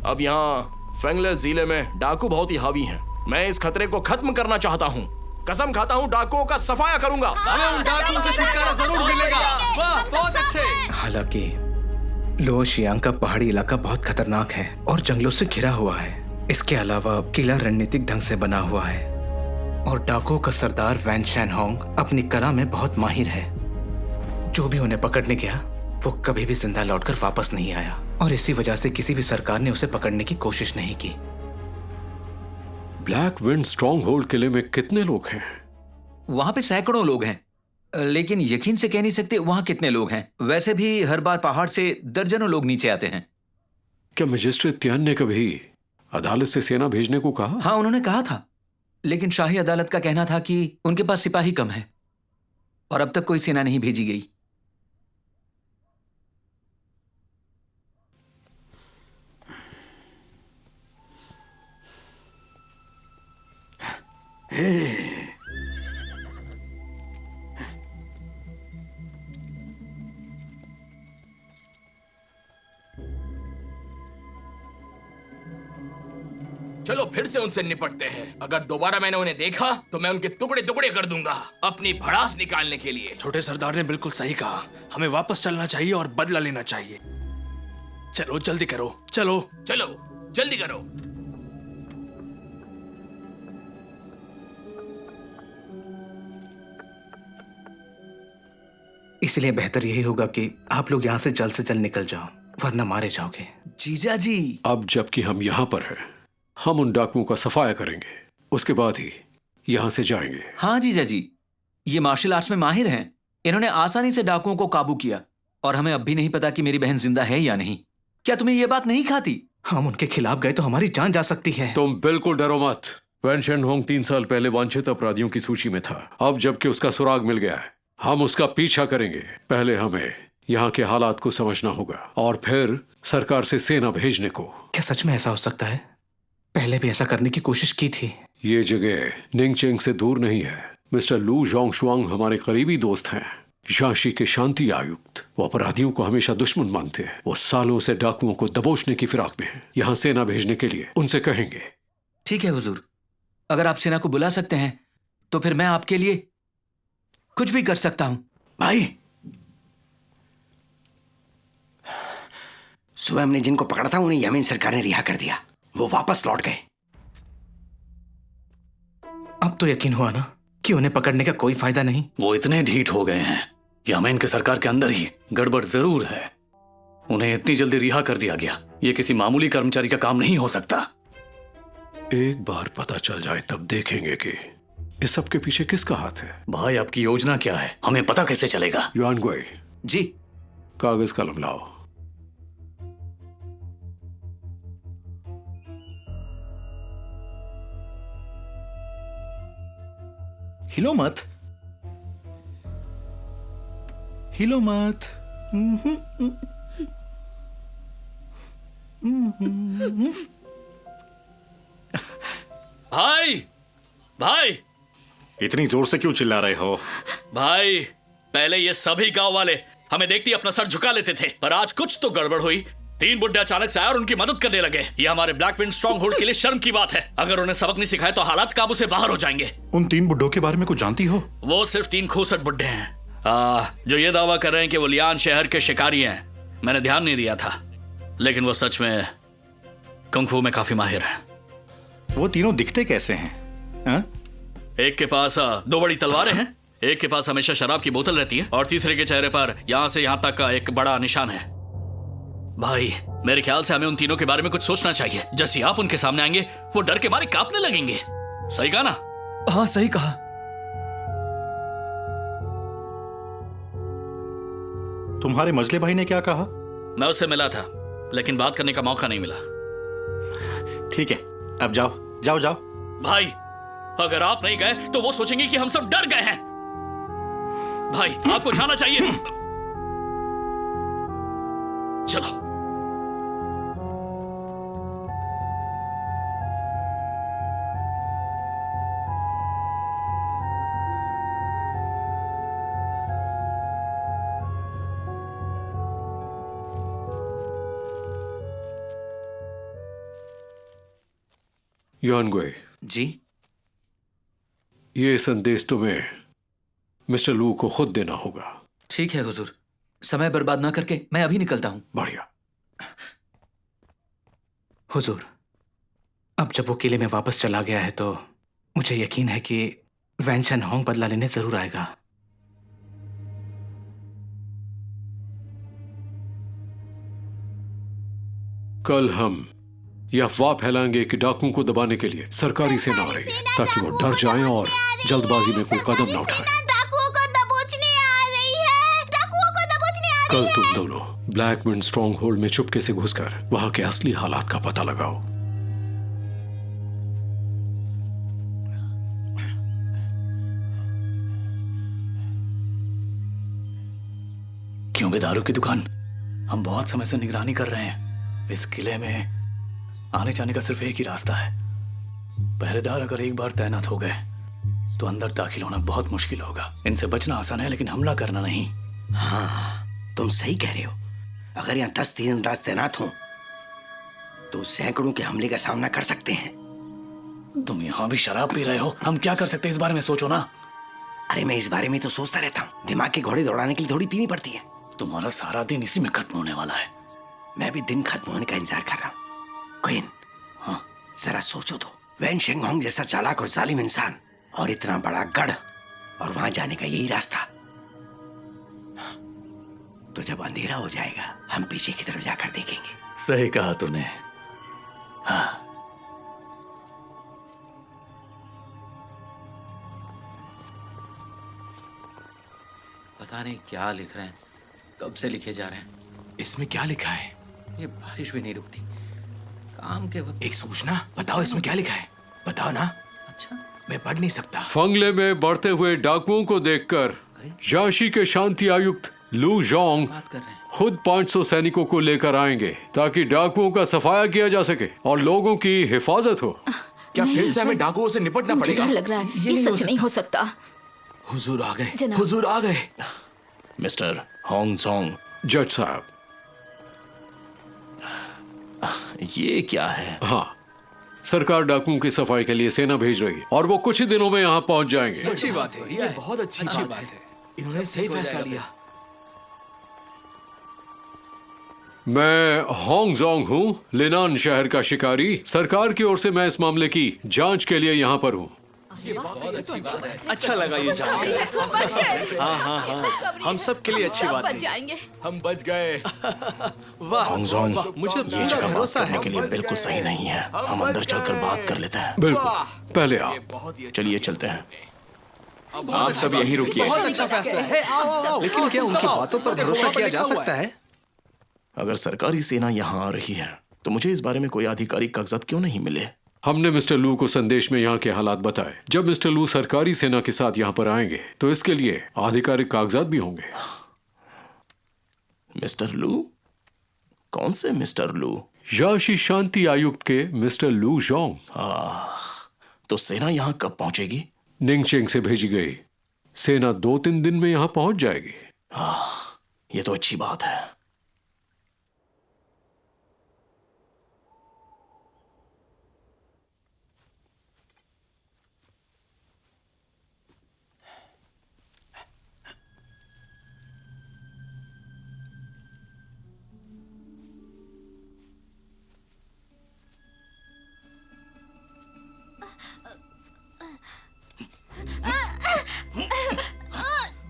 Speaker 5: अब यहाँ फेंगले जिले में डाकू बहुत ही हावी हैं। मैं इस खतरे को खत्म करना चाहता हूँ। कसम खाता हूँ डाकुओं का सफाया करूंगा।
Speaker 8: हमें उन डाकुओं से छुटकारा जरूर मिलेगा। वाह, बहुत अच्छे।
Speaker 13: हालांकि लोअर शियांग का पहाड़ी इलाका बहुत खतरनाक है और जंगलों से घिरा हुआ है। इसके अलावा किला रणनीतिक ढंग से बना हुआ है और डाकुओं का सरदार वैन शैन होंग अपनी कला में बहुत माहिर है। जो भी उन्हें पकड़ने गया वो कभी भी जिंदा लौटकर वापस नहीं आया और इसी वजह से किसी भी सरकार ने उसे पकड़ने की कोशिश नहीं की।
Speaker 3: ब्लैक विंड स्ट्रॉन्ग होल्ड किले में कितने लोग हैं?
Speaker 2: वहां पे सैकड़ों लोग हैं, लेकिन यकीन से कह नहीं सकते वहां कितने लोग हैं। वैसे भी हर बार पहाड़ से दर्जनों लोग नीचे आते हैं।
Speaker 3: क्या मजिस्ट्रेट तियान ने कभी अदालत से सेना भेजने को कहा?
Speaker 2: हाँ, उन्होंने कहा था, लेकिन शाही अदालत का कहना था कि उनके पास सिपाही कम है और अब तक कोई सेना नहीं भेजी गई।
Speaker 12: चलो फिर से उनसे निपटते हैं। अगर दोबारा मैंने उन्हें देखा तो मैं उनके टुकड़े टुकड़े कर दूंगा अपनी भड़ास निकालने के लिए।
Speaker 14: छोटे सरदार ने बिल्कुल सही कहा। हमें वापस चलना चाहिए और बदला लेना चाहिए। चलो जल्दी करो, चलो
Speaker 12: चलो जल्दी करो।
Speaker 13: इसलिए बेहतर यही होगा कि आप लोग यहाँ से जल्द निकल जाओ, वरना मारे जाओगे।
Speaker 2: जीजा जी,
Speaker 3: अब जबकि हम यहाँ पर हैं, हम उन डाकुओं का सफाया करेंगे, उसके बाद ही यहाँ से जाएंगे।
Speaker 2: हाँ जीजा जी, ये मार्शल आर्ट्स में माहिर हैं। इन्होंने आसानी से डाकुओं को काबू किया और हमें अब भी नहीं पता कि मेरी बहन जिंदा है या नहीं। क्या तुम्हें ये बात नहीं खाती?
Speaker 13: हम उनके खिलाफ गए तो हमारी जान जा सकती है।
Speaker 3: तुम बिल्कुल डरो मत। वैन शैन होंग 3 साल पहले वांछित अपराधियों की सूची में था। अब जबकि उसका सुराग मिल गया है, हम उसका पीछा करेंगे। पहले हमें यहाँ के हालात को समझना होगा और फिर सरकार से सेना भेजने को।
Speaker 13: क्या सच में ऐसा हो सकता है? पहले भी ऐसा करने की कोशिश की थी।
Speaker 3: ये जगह निंगचेंग से दूर नहीं है। मिस्टर लू जोंगशुआंग हमारे करीबी दोस्त हैं, झांसी के शांति आयुक्त। वो अपराधियों को हमेशा दुश्मन मानते हैं। वो सालों से डाकुओं को दबोचने की फिराक में हैं। यहाँ सेना भेजने के लिए उनसे कहेंगे।
Speaker 2: ठीक है हुजूर, अगर आप सेना को बुला सकते हैं तो फिर मैं आपके लिए कुछ भी कर सकता हूं।
Speaker 9: भाई, सुबह हमने जिनको पकड़ा था उन्हें यमन सरकार ने रिहा कर दिया। वो वापस लौट गए।
Speaker 13: अब तो यकीन हुआ ना कि उन्हें पकड़ने का कोई फायदा नहीं।
Speaker 8: वो इतने ढीठ हो गए हैं। यमन के सरकार के अंदर ही गड़बड़ जरूर है। उन्हें इतनी जल्दी रिहा कर दिया गया। ये किसी मामूली कर्मचारी का काम नहीं हो सकता।
Speaker 3: एक बार पता चल जाए तब देखेंगे कि इस सब के पीछे किसका हाथ है।
Speaker 8: भाई, आपकी योजना क्या है? हमें पता कैसे चलेगा?
Speaker 3: युआन गुई
Speaker 2: जी,
Speaker 3: कागज कलम लाओ।
Speaker 6: हिलो मत। हिलो मत।
Speaker 10: भाई भाई
Speaker 6: इतनी जोर से क्यों चिल्ला रहे हो?
Speaker 10: भाई, पहले ये सभी गांव वाले हमें देखते ही अपना सर झुका लेते थे, पर आज कुछ तो गड़बड़ हुई। 3 बुड्ढे अचानक से आए और उनकी मदद करने लगे। ये हमारे ब्लैक विंड स्ट्रॉन्ग होल्ड के लिए शर्म की बात है। अगर उन्हें सबक नहीं सिखाया तो हालात काबू से बाहर हो जाएंगे।
Speaker 6: उन 3 बुड्ढों के बारे में कुछ जानती हो?
Speaker 10: वो सिर्फ 3 खूसट बुड्ढे हैं जो ये दावा कर रहे हैं कि वो लियान शहर के शिकारी हैं। मैंने ध्यान नहीं दिया था, लेकिन वो सच में कुंग-फू में काफी माहिर हैं।
Speaker 6: वो तीनों दिखते कैसे हैं? हा?
Speaker 10: एक के पास 2 बड़ी तलवारें हैं, एक के पास हमेशा शराब की बोतल रहती है और तीसरे के चेहरे पर यहां से यहां तक का एक बड़ा निशान है। भाई, मेरे ख्याल से हमें उन तीनों के बारे में कुछ सोचना चाहिए। जैसे ही आप उनके सामने आएंगे वो डर के मारे कांपने लगेंगे। सही कहा ना?
Speaker 4: हाँ, सही कहा।
Speaker 6: तुम्हारे मजले भाई ने क्या कहा?
Speaker 10: मैं उससे मिला था, लेकिन बात करने का मौका नहीं मिला।
Speaker 6: ठीक है, अब जाओ जाओ जाओ।
Speaker 10: भाई, अगर आप नहीं गए तो वो सोचेंगे कि हम सब डर गए हैं। भाई, आपको जाना चाहिए। चलो।
Speaker 3: यानगुए
Speaker 2: जी,
Speaker 3: ये संदेश तुम्हें मिस्टर लू को खुद देना होगा।
Speaker 2: ठीक है हुजूर, समय बर्बाद ना करके मैं अभी निकलता हूं।
Speaker 3: बढ़िया।
Speaker 13: हुजूर, अब जब वो किले में वापस चला गया है तो मुझे यकीन है कि वैन शन होंग बदला लेने जरूर आएगा।
Speaker 3: कल हम यह अफवाह फैलाएंगे कि डाकुओं को दबाने के लिए सरकारी सेना आ रही है, ताकि वो डर जाएं और जल्दबाजी में कोई कदम न उठाएं।
Speaker 15: डाकुओं को दबोचने आ रही है। डाकुओं को दबोचने आ रही
Speaker 3: कल
Speaker 15: है।
Speaker 3: तुम दोनों ब्लैक विंड स्ट्रॉन्ग होल्ड में चुपके से घुसकर वहां के असली हालात का पता लगाओ।
Speaker 8: क्यों बे दारू की दुकान? हम बहुत समय से निगरानी कर रहे हैं। इस किले में आने जाने का सिर्फ एक ही रास्ता है। पहरेदार अगर एक बार तैनात हो गए तो अंदर दाखिल होना बहुत मुश्किल होगा। इनसे बचना आसान है, लेकिन हमला करना नहीं।
Speaker 9: हाँ, तुम सही कह रहे हो। अगर यहाँ 10 तीरंदाज तैनात हों तो सैकड़ों के हमले का सामना कर सकते हैं।
Speaker 8: तुम यहाँ भी शराब पी रहे हो। हम क्या कर सकते हैं, इस बारे में सोचो ना।
Speaker 9: अरे, मैं इस बारे में तो सोचता रहता हूँ। दिमाग के घोड़े दौड़ाने के लिए थोड़ी पीनी पड़ती है।
Speaker 8: तुम्हारा सारा दिन इसी में खत्म होने वाला है।
Speaker 9: मैं भी दिन खत्म होने का इंतजार कर रहा हूँ। क्वीन, हाँ, जरा सोचो तो, वैन शेंग होंग जैसा चालाक और जालिम इंसान और इतना बड़ा गढ़, और वहां जाने का यही रास्ता। तो जब अंधेरा हो जाएगा हम पीछे की तरफ जाकर देखेंगे।
Speaker 8: सही कहा तूने। हाँ।
Speaker 2: पता नहीं क्या लिख रहे हैं, कब से लिखे जा रहे हैं।
Speaker 13: इसमें क्या लिखा है?
Speaker 2: ये बारिश भी नहीं रुकती। काम के वक्त
Speaker 13: एक सूचना बताओ, इसमें क्या लिखा है? बताओ ना।
Speaker 2: अच्छा,
Speaker 13: मैं पढ़ नहीं सकता।
Speaker 3: फंगले में बढ़ते हुए डाकुओं को देखकर झांसी के शांति आयुक्त लू जोंग खुद 500 सैनिकों को लेकर आएंगे, ताकि डाकुओं का सफाया किया जा सके और लोगों की हिफाजत हो।
Speaker 2: क्या फिर से हमें डाकुओं से निपटना
Speaker 15: मुझे
Speaker 2: पड़ेगा?
Speaker 15: डर लग रहा है, ये सच नहीं हो सकता।
Speaker 13: हुजूर आ गए,
Speaker 15: जनाब।
Speaker 13: हुजूर आ गए।
Speaker 5: Mister Hong Jong.
Speaker 3: जज साहब,
Speaker 5: ये क्या है?
Speaker 3: हाँ, सरकार डाकुओं की सफाई के लिए सेना भेज रही है और वो कुछ ही दिनों में यहाँ पहुंच जाएंगे।
Speaker 14: अच्छी बात है, ये बहुत अच्छी बात है।
Speaker 13: इन्होंने सही फैसला लिया।
Speaker 3: मैं होंग जोंग हूँ, लिनान शहर का शिकारी। सरकार की ओर से मैं इस मामले की जांच के लिए यहाँ पर हूँ।
Speaker 14: ये बहुत अच्छी बात है। अच्छा लगा ये जानकर।
Speaker 15: बच गए।
Speaker 14: हाँ हाँ हाँ, हम सब के लिए अच्छी
Speaker 15: सब
Speaker 14: बात
Speaker 15: बच
Speaker 14: है।
Speaker 15: जाएंगे।
Speaker 14: हम बच गए। वाह,
Speaker 5: होंग जोंग,
Speaker 14: मुझे
Speaker 5: ये जगह बात करने के लिए बिल्कुल सही नहीं है। हम अंदर चलकर बात कर लेते हैं।
Speaker 3: बिल्कुल, पहले आप।
Speaker 5: चलिए चलते हैं।
Speaker 12: आप सब यहीं रुकिए।
Speaker 14: बहुत अच्छा फैसला है। लेकिन क्या उनकी बातों पर भरोसा किया जा सकता है?
Speaker 5: अगर सरकारी सेना यहाँ आ रही है तो मुझे इस बारे में कोई आधिकारिक कागजात क्यों नहीं मिले?
Speaker 3: हमने मिस्टर लू को संदेश में यहाँ के हालात बताए। जब मिस्टर लू सरकारी सेना के साथ यहाँ पर आएंगे तो इसके लिए आधिकारिक कागजात भी होंगे।
Speaker 5: मिस्टर लू? कौन से मिस्टर लू?
Speaker 3: याशी शांति आयुक्त के मिस्टर लू जोंग।
Speaker 5: तो सेना यहाँ कब पहुंचेगी?
Speaker 3: निंगचेंग से भेजी गई। सेना 2-3 दिन में यहाँ पहुंच जाएगी।
Speaker 5: ये तो अच्छी बात है।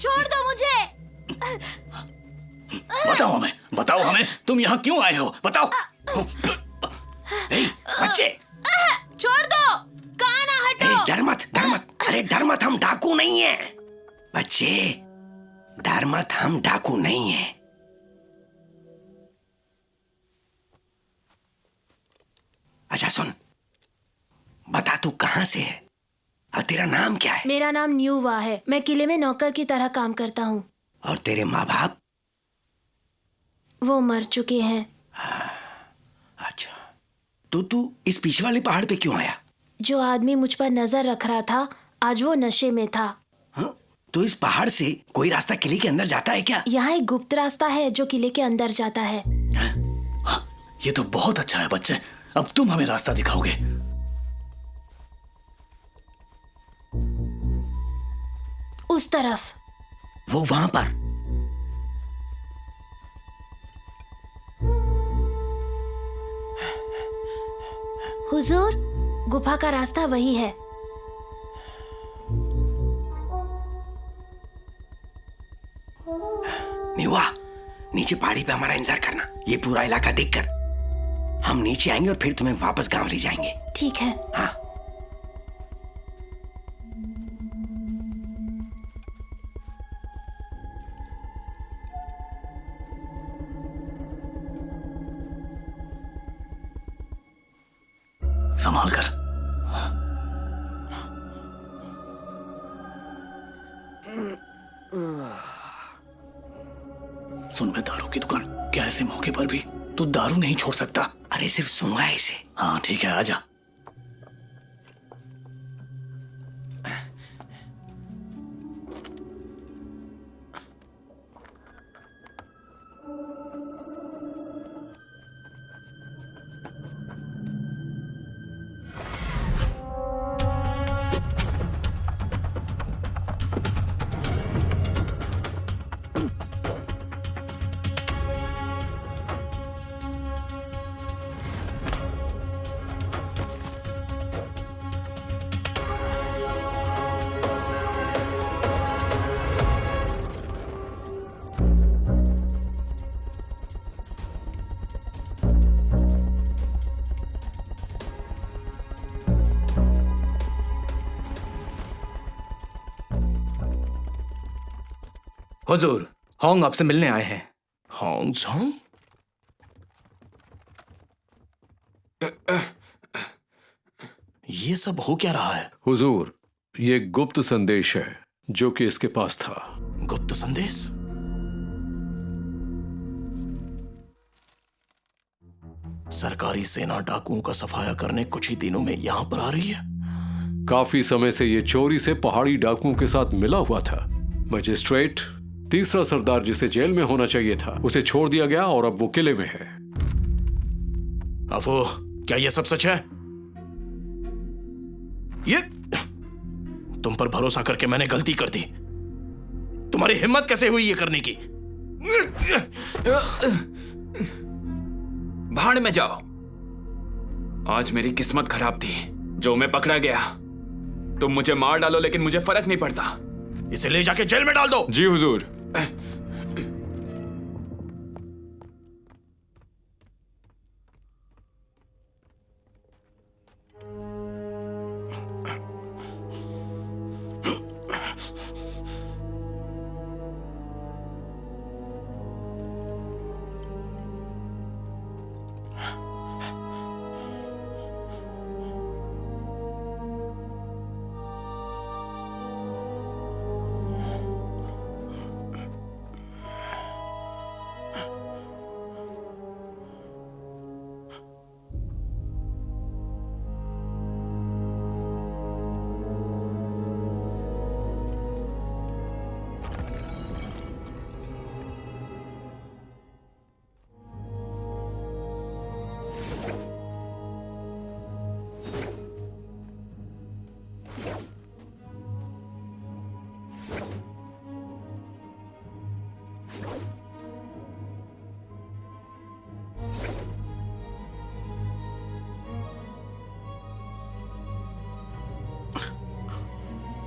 Speaker 15: छोड़ दो मुझे।
Speaker 8: बताओ हमें तुम यहाँ क्यों आए हो? बताओ।
Speaker 9: बच्चे
Speaker 15: छोड़ दो, कहाँ ना हटो।
Speaker 9: डर मत, डर मत। अरे डर मत, हम डाकू नहीं है। बच्चे डर मत, हम डाकू नहीं है। अच्छा सुन, बता तू कहां से है और तेरा नाम क्या है?
Speaker 15: मेरा नाम न्यूवा है। मैं किले में नौकर की तरह काम करता हूँ।
Speaker 9: और तेरे माँ बाप?
Speaker 15: वो मर चुके हैं।
Speaker 9: अच्छा, तो तू इस पीछे वाले पहाड़ पे क्यों आया?
Speaker 15: जो आदमी मुझ पर नजर रख रहा था, आज वो नशे में था।
Speaker 9: हाँ? तो इस पहाड़ से कोई रास्ता किले के अंदर जाता है क्या?
Speaker 15: यहाँ एक गुप्त रास्ता है जो किले के अंदर जाता है।
Speaker 8: ये तो बहुत अच्छा है बच्चे, अब तुम हमें रास्ता दिखाओगे।
Speaker 15: उस तरफ।
Speaker 9: वो वहां पर।
Speaker 15: हुजूर, गुफा का रास्ता वही है।
Speaker 9: न्यूआ, नीचे पहाड़ी पे हमारा इंतजार करना। ये पूरा इलाका देखकर हम नीचे आएंगे और फिर तुम्हें वापस गांव ले जाएंगे।
Speaker 15: ठीक है।
Speaker 9: हाँ।
Speaker 8: संभाल कर। सुन, मैं दारू की दुकान, क्या ऐसे मौके पर भी तू दारू नहीं छोड़ सकता?
Speaker 9: अरे सिर्फ सुनूंगा इसे।
Speaker 8: हाँ ठीक है, आजा।
Speaker 13: हुजूर, होंग आपसे मिलने आए हैं।
Speaker 5: Hong Jong? ये सब हो क्या रहा है?
Speaker 3: हुजूर, ये गुप्त संदेश है जो कि इसके पास था।
Speaker 5: गुप्त संदेश? सरकारी सेना डाकुओं का सफाया करने कुछ ही दिनों में यहां पर आ रही है।
Speaker 3: काफी समय से ये चोरी से पहाड़ी डाकुओं के साथ मिला हुआ था। मजिस्ट्रेट, तीसरा सरदार जिसे जेल में होना चाहिए था, उसे छोड़ दिया गया और अब वो किले में है।
Speaker 5: अफो, क्या ये सब सच है? ये तुम पर भरोसा करके मैंने गलती कर दी। तुम्हारी हिम्मत कैसे हुई ये करने की?
Speaker 12: भाड़ में जाओ। आज मेरी किस्मत खराब थी जो मैं पकड़ा गया। तुम मुझे मार डालो लेकिन मुझे फर्क नहीं पड़ता।
Speaker 5: इसे ले जाके जेल में डाल दो।
Speaker 12: जी हुजूर।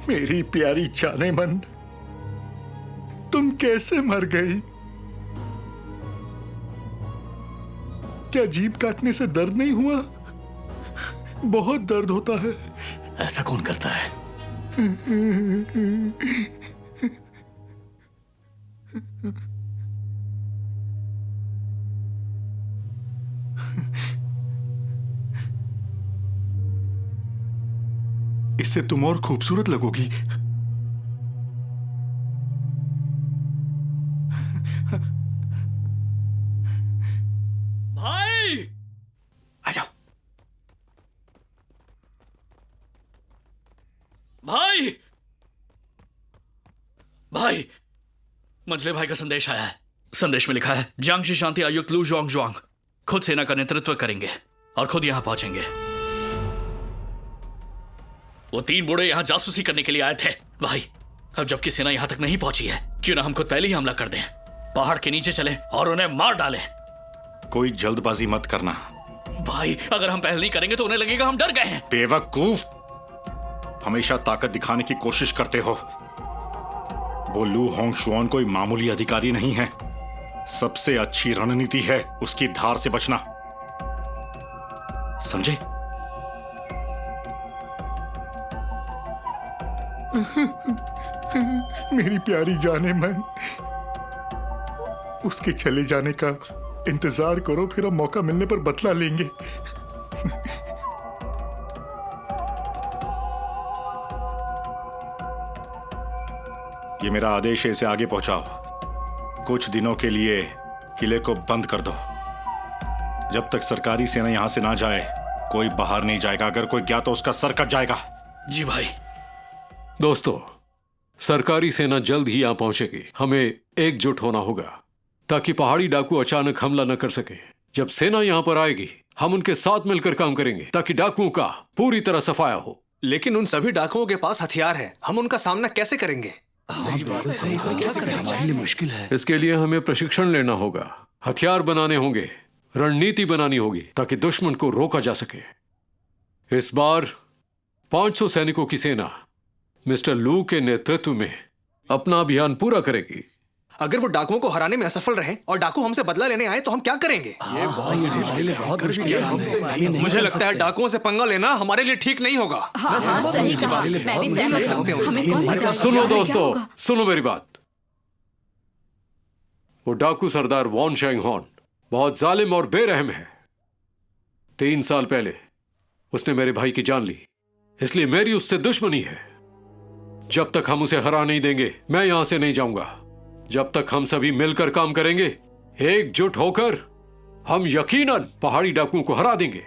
Speaker 6: मेरी प्यारी जाने मन, तुम कैसे मर गई? क्या जीभ काटने से दर्द नहीं हुआ? बहुत दर्द होता है।
Speaker 8: ऐसा कौन करता है?
Speaker 6: इससे तुम और खूबसूरत लगोगी।
Speaker 10: भाई
Speaker 8: आ जाओ।
Speaker 10: भाई भाई मंझले भाई का संदेश आया है। संदेश में लिखा है, जियांगशी शांति आयुक्त लू जुआंग खुद सेना का नेतृत्व करेंगे और खुद यहां पहुंचेंगे। वो 3 बूढ़े यहां जासूसी करने के लिए आए थे। भाई अब जबकि सेना यहां तक नहीं पहुंची है, क्यों ना हम खुद पहले ही हमला कर दें, पहाड़ के नीचे चले और उन्हें मार डालें।
Speaker 6: कोई जल्दबाजी मत करना
Speaker 10: भाई, अगर हम पहल नहीं करेंगे तो उन्हें लगेगा हम डर गए हैं।
Speaker 6: बेवकूफ, हमेशा ताकत दिखाने की कोशिश करते हो। वो लू होंगशुआन कोई मामूली अधिकारी नहीं है। सबसे अच्छी रणनीति है उसकी धार से बचना, समझे? मेरी प्यारी जाने मन, उसके चले जाने का इंतजार करो, फिर हम मौका मिलने पर बदला लेंगे। ये मेरा आदेश है, इसे आगे पहुंचाओ। कुछ दिनों के लिए किले को बंद कर दो। जब तक सरकारी सेना यहां से ना जाए कोई बाहर नहीं जाएगा। अगर कोई गया तो उसका सर कट जाएगा।
Speaker 10: जी भाई।
Speaker 3: दोस्तों, सरकारी सेना जल्द ही यहां पहुंचेगी। हमें एकजुट होना होगा ताकि पहाड़ी डाकू अचानक हमला न कर सके। जब सेना यहां पर आएगी हम उनके साथ मिलकर काम करेंगे ताकि डाकुओं का पूरी तरह सफाया हो।
Speaker 13: लेकिन उन सभी डाकुओं के पास हथियार हैं, हम उनका सामना कैसे करेंगे?
Speaker 8: मुश्किल है।
Speaker 3: इसके लिए हमें प्रशिक्षण लेना होगा, हथियार बनाने होंगे, रणनीति बनानी होगी ताकि दुश्मन को रोका जा सके। इस बार 500 सैनिकों की सेना मिस्टर लू के नेतृत्व में अपना अभियान पूरा करेगी।
Speaker 13: अगर वो डाकुओं को हराने में असफल रहे और डाकू हमसे बदला लेने आए तो हम क्या करेंगे? मुझे लगता है डाकुओं से पंगा लेना हमारे लिए ठीक नहीं होगा।
Speaker 3: सुनो दोस्तों, सुनो मेरी बात। वो डाकू सरदार वॉन शैंग हॉन बहुत जालिम और बेरहम है। 3 साल पहले उसने मेरे भाई की जान ली, इसलिए मेरी उससे दुश्मनी है। जब तक हम उसे हरा नहीं देंगे मैं यहां से नहीं जाऊंगा। जब तक हम सभी मिलकर काम करेंगे, एकजुट होकर, हम यकीनन पहाड़ी डाकुओं को हरा देंगे।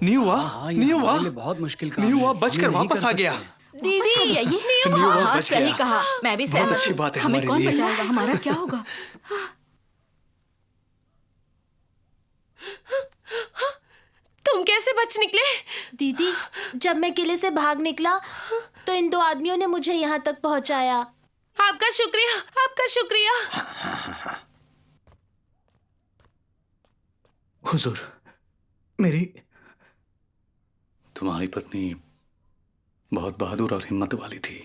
Speaker 13: नहीं हुआ,
Speaker 4: बहुत मुश्किल
Speaker 13: नहीं हुआ, बचकर वापस आ गया।
Speaker 7: दीदी यही नहीं हुआ। हाँ, सही कहा, मैं भी सहमत हूँ।
Speaker 13: अच्छी बात है।
Speaker 7: हमें कौन बचाएगा? हमारा क्या होगा? तुम कैसे बच निकले?
Speaker 15: दीदी, जब मैं किले से भाग निकला तो इन 2 आदमियों ने मुझे यहाँ तक पहुँचाया।
Speaker 7: आपका शुक्रिया, आपका शुक्रिया।
Speaker 8: हुजूर, तुम्हारी पत्नी बहुत बहादुर और हिम्मत वाली थी।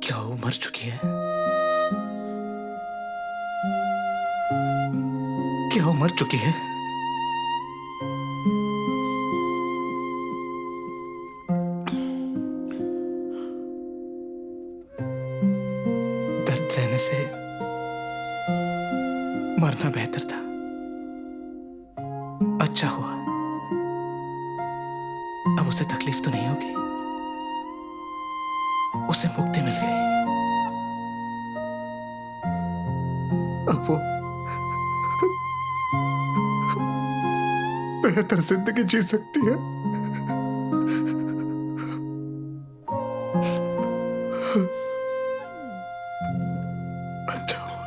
Speaker 8: क्या वो मर चुकी है? क्या वो मर चुकी है? दर्द सहने से मरना बेहतर था। अच्छा हुआ, अब उसे तकलीफ तो नहीं होगी, उसे मुक्ति मिल गई। अब वो बेहतर जिंदगी जी सकती है। अच्छा हुआ।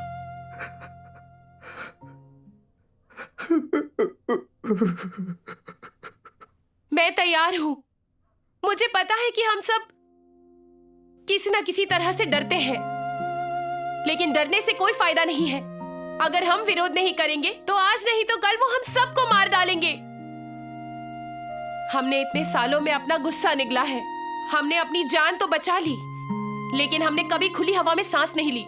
Speaker 7: मैं तैयार हूँ। मुझे पता है कि हम सब किसी न किसी तरह से डरते हैं, लेकिन डरने से कोई फायदा नहीं है। अगर हम विरोध नहीं करेंगे तो आज नहीं तो कल वो हम सबको मार डालेंगे। हमने इतने सालों में अपना गुस्सा निगला है, हमने अपनी जान तो बचा ली, लेकिन हमने कभी खुली हवा में सांस नहीं ली।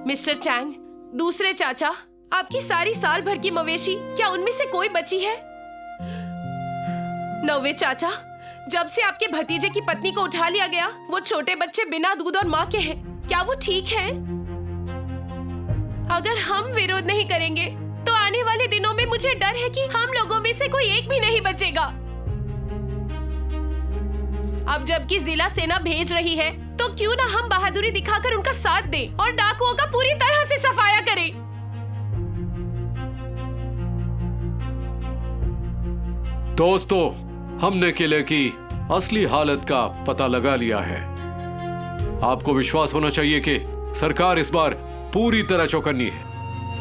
Speaker 7: मिस्टर चैंग, दूसरे चाचा, आपकी सारी साल भर की मवेशी, क्या उनमें से कोई बची है? नौवे चाचा, जब से आपके भतीजे की पत्नी को उठा लिया गया, वो छोटे बच्चे बिना दूध और माँ के हैं। क्या वो ठीक हैं? अगर हम विरोध नहीं करेंगे तो आने वाले दिनों में मुझे डर है कि हम लोगों में से कोई एक भी नहीं बचेगा। अब जबकि जिला सेना भेज रही है, तो क्यों ना हम बहादुरी दिखाकर उनका साथ दें और डाकुओं का पूरी तरह से सफाया करें।
Speaker 3: दोस्तों, हमने किले की असली हालत का पता लगा लिया है। आपको विश्वास होना चाहिए कि सरकार इस बार पूरी तरह चौकन्नी है।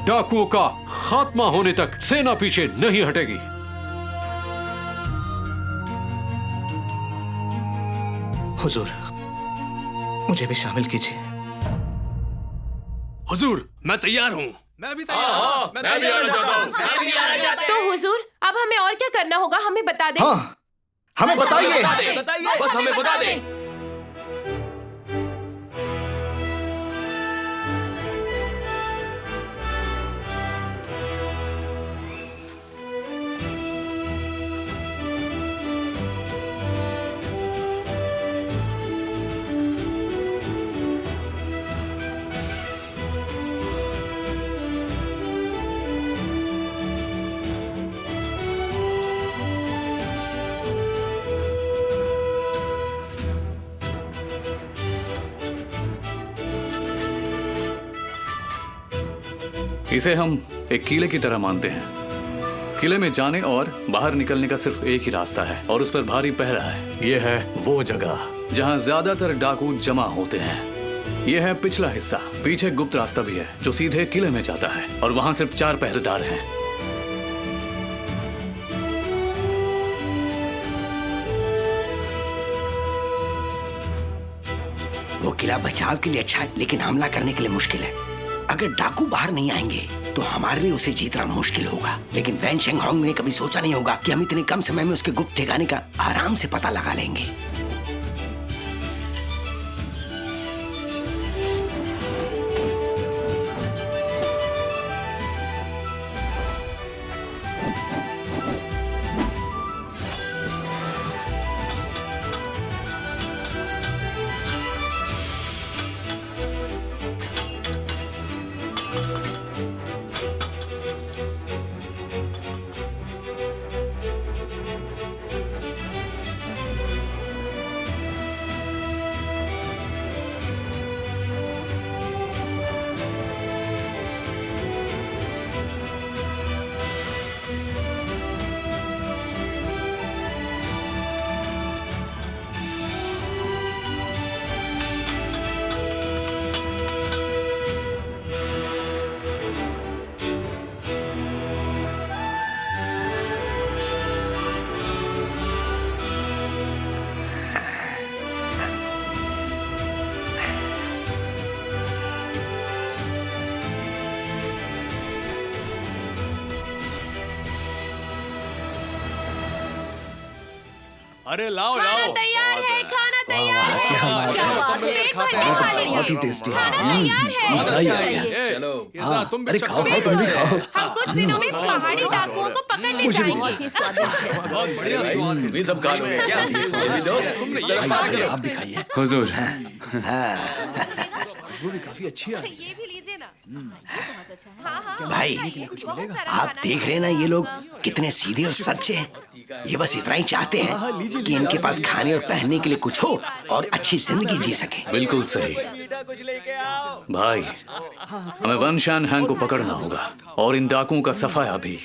Speaker 3: डाकुओं का खात्मा होने तक सेना पीछे नहीं हटेगी।
Speaker 13: हुजूर, मुझे भी शामिल कीजिए।
Speaker 14: हुजूर, मैं तैयार हूँ।
Speaker 5: मैं भी तैयार हूँ। मैं भी आना चाहता हूँ।
Speaker 7: तो हुजूर, अब हमें और क्या करना होगा, हमें बता दें।
Speaker 9: हाँ, हमें बताइए।
Speaker 7: बस हमें बता दें।
Speaker 8: इसे हम एक किले की तरह मानते हैं। किले में जाने और बाहर निकलने का सिर्फ एक ही रास्ता है और उस पर भारी पहरा है। यह है वो जगह जहां ज्यादातर डाकू जमा होते हैं। यह है पिछला हिस्सा। पीछे गुप्त रास्ता भी है जो सीधे किले में जाता है और वहां सिर्फ 4 पहरेदार हैं।
Speaker 9: वो किला बचाव के लिए अच्छा है, लेकिन हमला करने के लिए मुश्किल है। अगर डाकू बाहर नहीं आएंगे तो हमारे लिए उसे जीतना मुश्किल होगा। लेकिन वैन शेंग होंग ने कभी सोचा नहीं होगा कि हम इतने कम समय में उसके गुप्त ठिकाने का आराम से पता लगा लेंगे।
Speaker 14: अरे लाओ
Speaker 7: खाना
Speaker 14: लाओ।
Speaker 7: तैयार है, खाना तैयार है।
Speaker 4: क्या बात है।
Speaker 7: पेट भरने वाली
Speaker 4: बहुत ही टेस्टी है।
Speaker 7: खाना तैयार है।
Speaker 4: मजा ही आ गया।
Speaker 14: चलो
Speaker 4: हाँ,
Speaker 14: तुम भी
Speaker 4: अरे खाओ खाओ, तुम भी खाओ।
Speaker 7: हम कुछ दिनों में पहाड़ी डाकुओं को पकड़ने जाएंगे।
Speaker 14: बहुत बढ़िया स्वाद है।
Speaker 4: भी सब खा लोगे क्या? आप भी खाइए।
Speaker 8: हुजूर,
Speaker 4: खुशबू भी काफी अच्छी आ रही है।
Speaker 7: ये भी लीजिए ना। हाँ हाँ
Speaker 9: भाई,
Speaker 7: बहुत सारा
Speaker 9: आप
Speaker 7: खाना
Speaker 9: देख रहे हैं ना ये लोग कितने सीधे और सच्चे हैं। ये बस इतना ही चाहते हैं कि इनके पास खाने और पहनने के लिए कुछ हो और अच्छी जिंदगी जी सके।
Speaker 8: बिल्कुल सही भाई। हमें वन शान हैंग को पकड़ना होगा और इन डाकुओं का सफाया भी,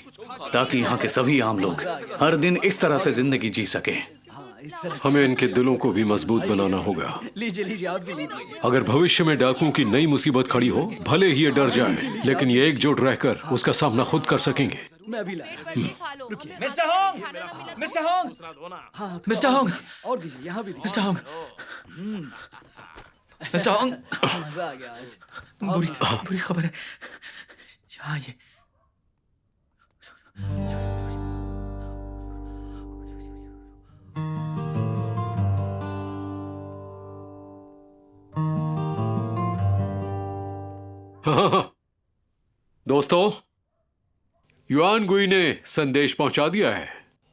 Speaker 8: ताकि यहाँ के सभी आम लोग हर दिन इस तरह से जिंदगी जी सके।
Speaker 3: हमें इनके दिलों को भी मजबूत बनाना होगा।
Speaker 4: लीजिए लीजिए, आप भी लीजिए।
Speaker 3: अगर भविष्य में डाकुओं की नई मुसीबत खड़ी हो, भले ही ये डर जाए, लेकिन ये एकजुट रहकर उसका सामना खुद कर सकेंगे।
Speaker 4: मैं भी ला रहा हूं। रुकिए।
Speaker 2: मिस्टर होंग, मिस्टर होंग,
Speaker 4: हाँ,
Speaker 2: मिस्टर होंग,
Speaker 4: और दीजिए, यहाँ भी दीजिए।
Speaker 2: मिस्टर होंग, मिस्टर होंग,
Speaker 4: मजा आ गया आज।
Speaker 2: बुरी खबर है। हाँ ये
Speaker 3: दोस्तों, युआन गुई ने संदेश पहुंचा दिया है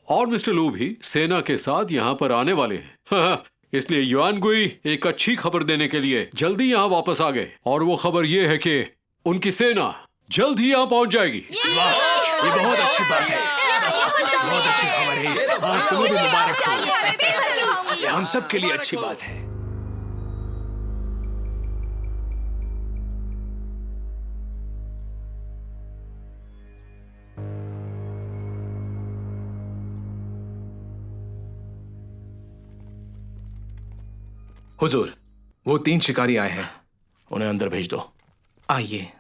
Speaker 3: और मिस्टर लू भी सेना के साथ यहां पर आने वाले हैं। इसलिए युआन गुई एक अच्छी खबर देने के लिए जल्दी यहां वापस आ गए, और वो खबर ये है कि उनकी सेना जल्द ही यहां पहुंच जाएगी।
Speaker 14: ये बहुत अच्छी बात है, बहुत अच्छी खबर है। और तुम्हें भी मुबारक हो, ये हम सब के लिए अच्छी बात है।
Speaker 13: हुजूर, वो 3 शिकारी आए हैं।
Speaker 5: उन्हें अंदर भेज दो।
Speaker 13: आइए।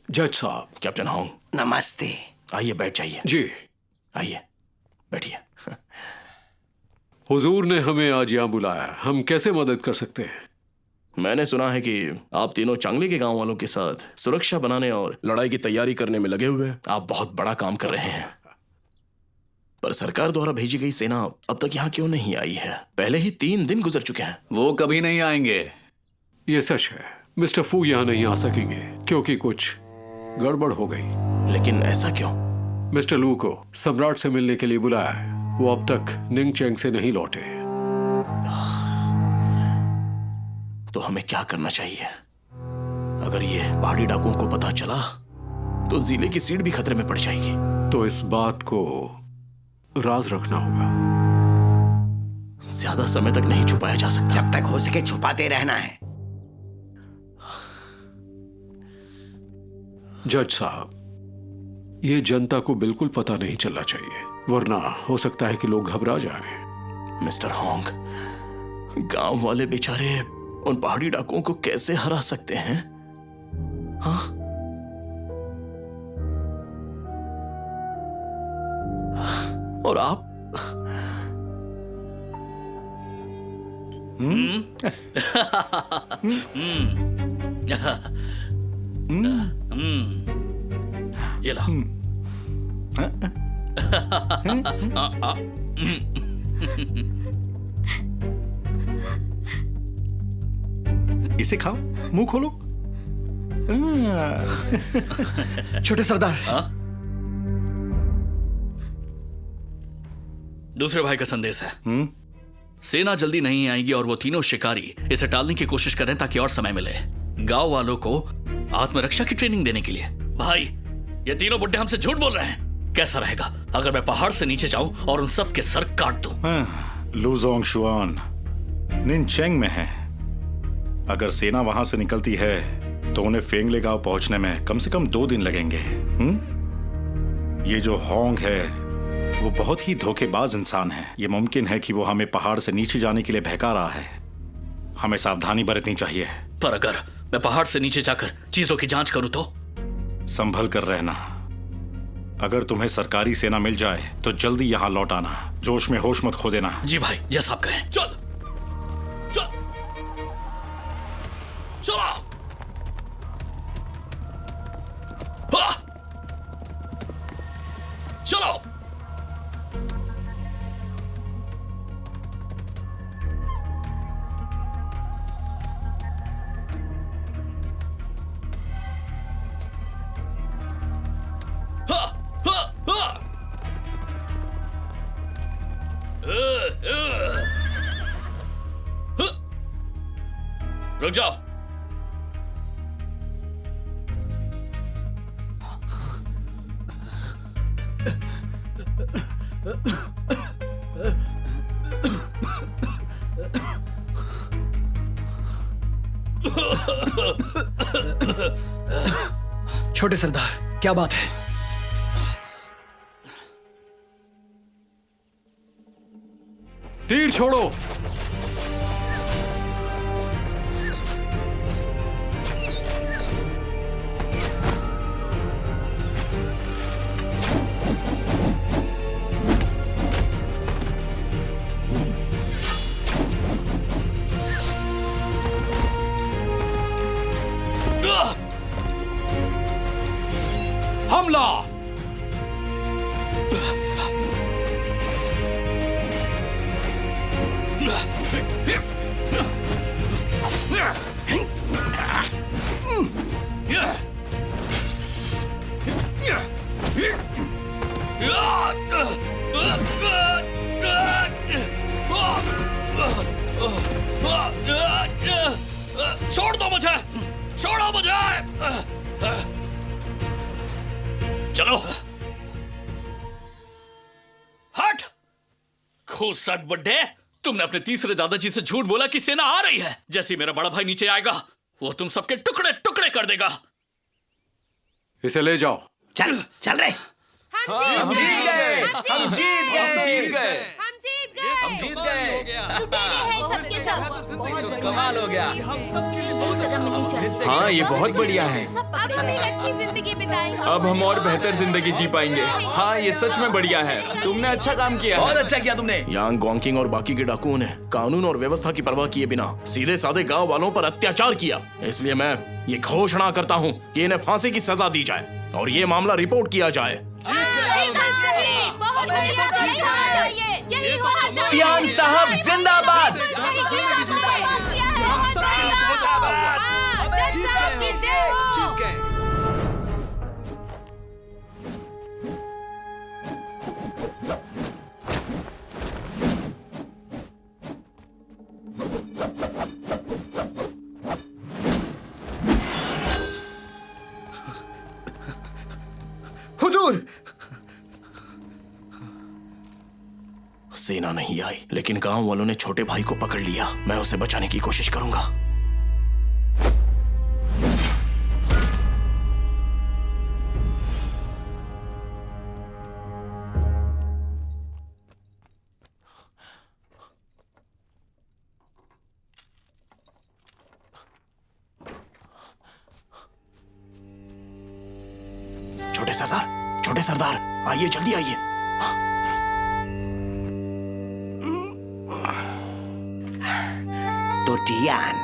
Speaker 3: जज साहब।
Speaker 5: कैप्टन होंग,
Speaker 9: नमस्ते।
Speaker 5: आइए, बैठ जाइए।
Speaker 3: जी
Speaker 5: आइए, बैठिए।
Speaker 3: हुजूर ने हमें आज यहाँ बुलाया, हम कैसे मदद कर सकते हैं?
Speaker 5: मैंने सुना है कि आप तीनों चांगली के गांव वालों के साथ सुरक्षा बनाने और लड़ाई की तैयारी करने में लगे हुए हैं। आप बहुत बड़ा काम कर रहे हैं, पर सरकार द्वारा भेजी गई सेना अब तक यहाँ क्यों नहीं आई है? पहले ही 3 दिन गुजर चुके हैं।
Speaker 4: वो कभी नहीं आएंगे।
Speaker 3: ये सच है, मिस्टर फू यहाँ नहीं आ सकेंगे क्योंकि कुछ गड़बड़ हो गई।
Speaker 5: लेकिन ऐसा क्यों?
Speaker 3: मिस्टर लू को सम्राट से मिलने के लिए बुलाया है, वो अब तक निंगचेंग से नहीं लौटे।
Speaker 5: तो हमें क्या करना चाहिए? अगर ये पहाड़ी डाकुओं को पता चला तो जिले की सीट भी खतरे में पड़ जाएगी।
Speaker 3: तो इस बात को राज रखना होगा।
Speaker 5: ज्यादा समय तक नहीं छुपाया जा सकता।
Speaker 9: जब तक हो सके छुपाते रहना है।
Speaker 3: जज साहब, ये जनता को बिल्कुल पता नहीं चलना चाहिए, वरना हो सकता है कि लोग घबरा जाएं।
Speaker 5: मिस्टर होंग, गांव वाले बेचारे उन पहाड़ी डाकुओं को कैसे हरा सकते हैं? हाँ? और आप?
Speaker 10: ये ला।
Speaker 6: इसे खाओ, मुंह खोलो।
Speaker 2: छोटे सरदार।
Speaker 10: दूसरे भाई का संदेश है। सेना जल्दी नहीं आएगी और वो तीनों शिकारी इसे टालने की कोशिश कर रहे हैं ताकि और समय मिले गांव वालों को आत्मरक्षा की ट्रेनिंग देने के लिए। भाई, ये तीनों बुड्ढे हमसे झूठ बोल रहे हैं। कैसा रहेगा अगर मैं पहाड़ से नीचे जाऊं और उन सब के सर काट दूं?
Speaker 6: लूजोंग शुआन निनचेंग में है। अगर सेना वहां से निकलती है तो उन्हें फेंगले गांव पहुंचने में कम से कम 2 दिन लगेंगे। ये जो होंग है वो बहुत ही धोखेबाज इंसान है। ये मुमकिन है कि वो हमें पहाड़ से नीचे जाने के लिए बहका रहा है। हमें सावधानी बरतनी चाहिए।
Speaker 10: पर अगर मैं पहाड़ से नीचे जाकर चीजों की जांच करूं तो?
Speaker 6: संभल कर रहना। अगर तुम्हें सरकारी सेना मिल जाए तो जल्दी यहां लौट आना। जोश में होश मत खो देना।
Speaker 10: जी भाई, जैसा आप कहें। चल चल चलो। चलो। रुक जाओ।
Speaker 4: छोटे सरदार, क्या बात है?
Speaker 3: तीर छोड़ो। हमला।
Speaker 10: छोड़ दो मुझे, छोड़ो मुझे। चलो हट। खूसट बुड्ढे, तुमने अपने तीसरे दादाजी से झूठ बोला कि सेना आ रही है। जैसे ही मेरा बड़ा भाई नीचे आएगा वो तुम सबके टुकड़े टुकड़े कर देगा।
Speaker 3: इसे ले जाओ।
Speaker 9: चल चल रहे।
Speaker 2: हम जीत गए, हम जीत गए,
Speaker 7: हम जीत गए।
Speaker 2: हम जीत गए।
Speaker 15: लुटेरे हैं सबके सब। बहुत बढ़िया।
Speaker 2: कमाल हो गया।
Speaker 15: हम सबके लिए बहुत सजा मिलनी चाहिए।
Speaker 12: हाँ, ये बहुत बढ़िया है।
Speaker 7: अब हम एक अच्छी जिंदगी बिताएंगे।
Speaker 12: अब हम और बेहतर जिंदगी जी पाएंगे। हाँ, ये सच में बढ़िया है। तुमने अच्छा काम किया।
Speaker 2: बहुत अच्छा किया तुमने।
Speaker 5: यांग वॉन्किंग और बाकी के डाकुओं ने कानून और व्यवस्था की परवाह किए बिना सीधे साधे गांव वालों पर अत्याचार किया। इसलिए मैं ये घोषणा करता हूँ कि इन्हें फांसी की सजा दी जाए और ये मामला रिपोर्ट किया जाए।
Speaker 2: तियान साहब जिंदाबाद।
Speaker 9: हुजूर,
Speaker 5: सेना नहीं आई, लेकिन गांव वालों ने छोटे भाई को पकड़ लिया। मैं उसे बचाने की कोशिश करूंगा। छोटे सरदार, आइए, जल्दी आइए।
Speaker 9: तो टियान,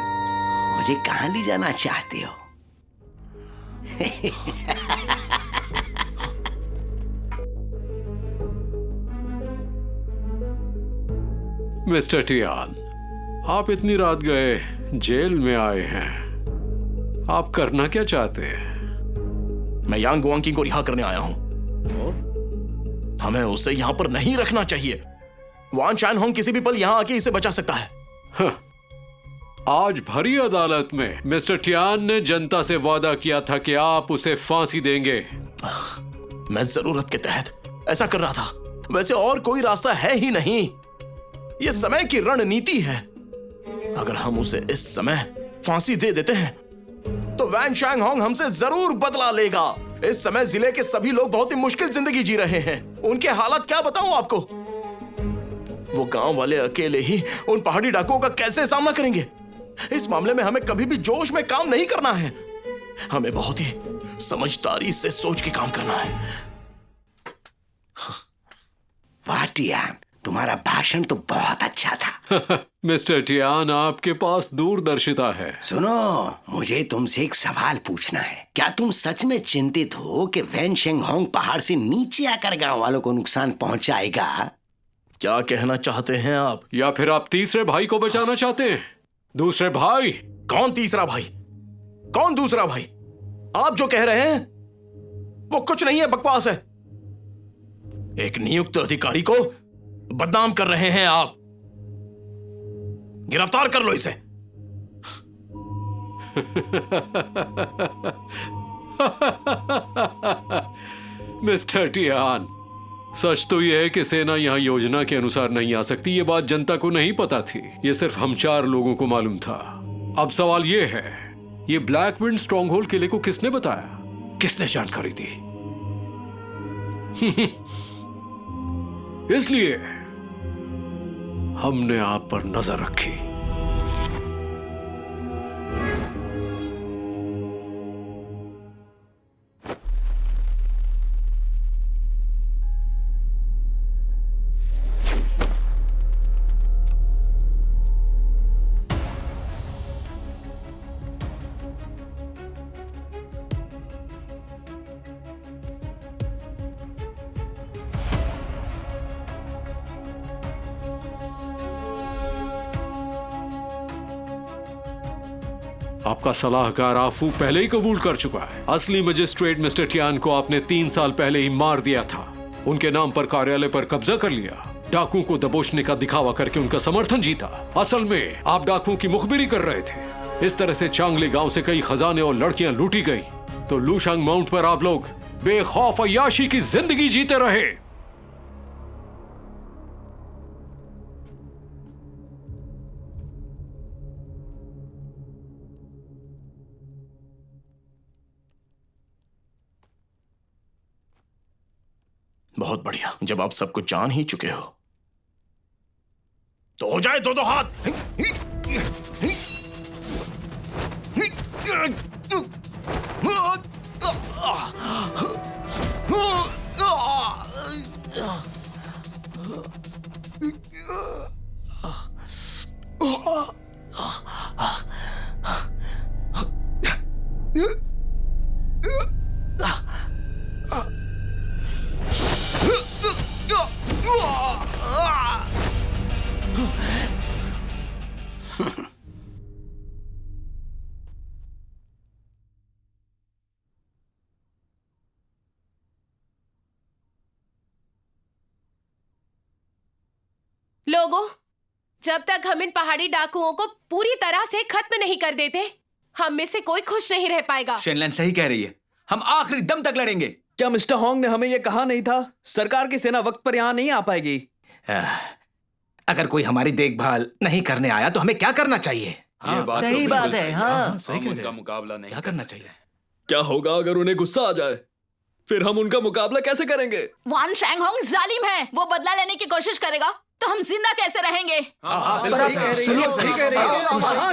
Speaker 9: मुझे कहां ले जाना चाहते हो?
Speaker 3: मिस्टर टियान, आप इतनी रात गए जेल में आए हैं। आप करना क्या चाहते हैं?
Speaker 5: मैं यांग वॉन्किंग को रिहा करने आया हूं। हमें उसे यहां पर नहीं रखना चाहिए। वान शानहोंग किसी भी पल यहां आके इसे बचा सकता है।
Speaker 3: हाँ। आज भरी अदालत में मिस्टर टियान ने जनता से वादा किया था कि आप उसे फांसी देंगे।
Speaker 5: मैं जरूरत के तहत ऐसा कर रहा था। वैसे और कोई रास्ता है ही नहीं। यह समय की रणनीति है। अगर हम उसे इस समय फांसी दे देते हैं तो वैन शांगहोंग हमसे जरूर बदला लेगा। इस समय जिले के सभी लोग बहुत ही मुश्किल जिंदगी जी रहे हैं। उनके हालात क्या बताऊं आपको। वो गांव वाले अकेले ही उन पहाड़ी डाकुओं का कैसे सामना करेंगे। इस मामले में हमें कभी भी जोश में काम नहीं करना है। हमें बहुत ही समझदारी से सोच के काम करना है।
Speaker 9: वाह टियान, तुम्हारा भाषण तो बहुत अच्छा था।
Speaker 3: मिस्टर टियान, आपके पास दूरदर्शिता है।
Speaker 9: सुनो, मुझे तुमसे एक सवाल पूछना है। क्या तुम सच में चिंतित हो कि वैन शांगहोंग पहाड़ से नीचे आकर गांव वालों को नुकसान पहुंचाएगा?
Speaker 5: क्या कहना चाहते हैं आप?
Speaker 3: या फिर आप तीसरे भाई को बचाना चाहते हैं? दूसरे भाई?
Speaker 5: कौन तीसरा भाई? कौन दूसरा भाई? आप जो कह रहे हैं वो कुछ नहीं है, बकवास है। एक नियुक्त अधिकारी को बदनाम कर रहे हैं आप। गिरफ्तार कर लो इसे।
Speaker 3: मिस्टर टियान, सच तो यह है कि सेना यहां योजना के अनुसार नहीं आ सकती। ये बात जनता को नहीं पता थी। ये सिर्फ हम 4 लोगों को मालूम था। अब सवाल ये है, ये ब्लैक विंड स्ट्रॉन्गहोल्ड किले को किसने बताया? किसने जानकारी दी? इसलिए हमने आप पर नजर रखी। आपका सलाहकार आफू पहले ही कबूल कर चुका है। असली मजिस्ट्रेट मिस्टर टियान को आपने 3 साल पहले ही मार दिया था। उनके नाम पर कार्यालय पर कब्जा कर लिया, डाकुओं को दबोचने का दिखावा करके उनका समर्थन जीता। असल में आप डाकुओं की मुखबिरी कर रहे थे। इस तरह से चांगली गांव से कई खजाने और लड़कियां लूटी गई, तो लूशांग माउंट पर आप लोग बेखौफ अय्याशी की जिंदगी जीते रहे।
Speaker 5: बहुत बढ़िया। जब आप सब कुछ जान ही चुके हो तो हो जाए दो हाथ।
Speaker 7: लोगों, जब तक हम इन पहाड़ी डाकुओं को पूरी तरह से खत्म नहीं कर देते, हम में से कोई खुश नहीं रह पाएगा।
Speaker 2: शेनलैन सही कह रही है, हम आखिरी दम तक लड़ेंगे।
Speaker 4: क्या मिस्टर होंग ने हमें यह कहा नहीं था? सरकार की सेना वक्त पर यहाँ नहीं आ पाएगी।
Speaker 13: अगर कोई हमारी देखभाल नहीं करने आया तो हमें क्या करना चाहिए?
Speaker 12: सही बात है।
Speaker 13: हाँ, सही
Speaker 12: हम
Speaker 13: कह
Speaker 12: उनका
Speaker 13: रहे हैं।
Speaker 12: मुकाबला नहीं
Speaker 13: क्या करना चाहिए?
Speaker 4: क्या होगा अगर उन्हें गुस्सा आ जाए? फिर हम उनका मुकाबला कैसे करेंगे?
Speaker 15: वान शैंगहोंग जालिम है, वो बदला लेने की कोशिश करेगा तो हम जिंदा कैसे रहेंगे?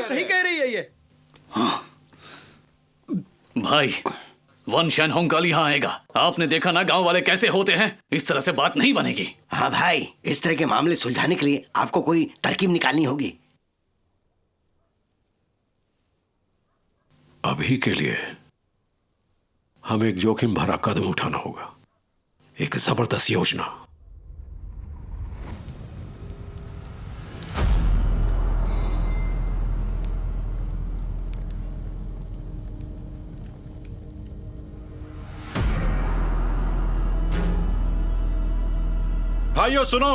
Speaker 4: सही कह रही है ये।
Speaker 10: भाई, वन शैनहोंग कल यहाँ आएगा। आपने देखा ना गांव वाले कैसे होते हैं। इस तरह से बात नहीं बनेगी।
Speaker 9: हाँ भाई, इस तरह के मामले सुलझाने के लिए आपको कोई तरकीब निकालनी होगी।
Speaker 3: अभी के लिए हमें एक जोखिम भरा कदम उठाना होगा, एक जबरदस्त योजना।
Speaker 6: भाइयों सुनो,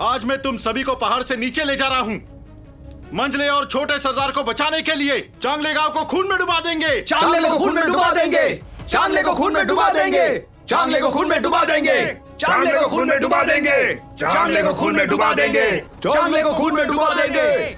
Speaker 6: आज मैं तुम सभी को पहाड़ से नीचे ले जा रहा हूं। मंजले और छोटे सरदार को बचाने के लिए चांगले गांव को खून में डुबा देंगे।
Speaker 4: चांगले को खून में डुबा देंगे। चांगले को खून में डुबा देंगे। चांगले को खून में डुबा देंगे। चांगले को खून में डुबा देंगे। चांगले को खून में डुबा देंगे। चांगले को खून में डुबा देंगे।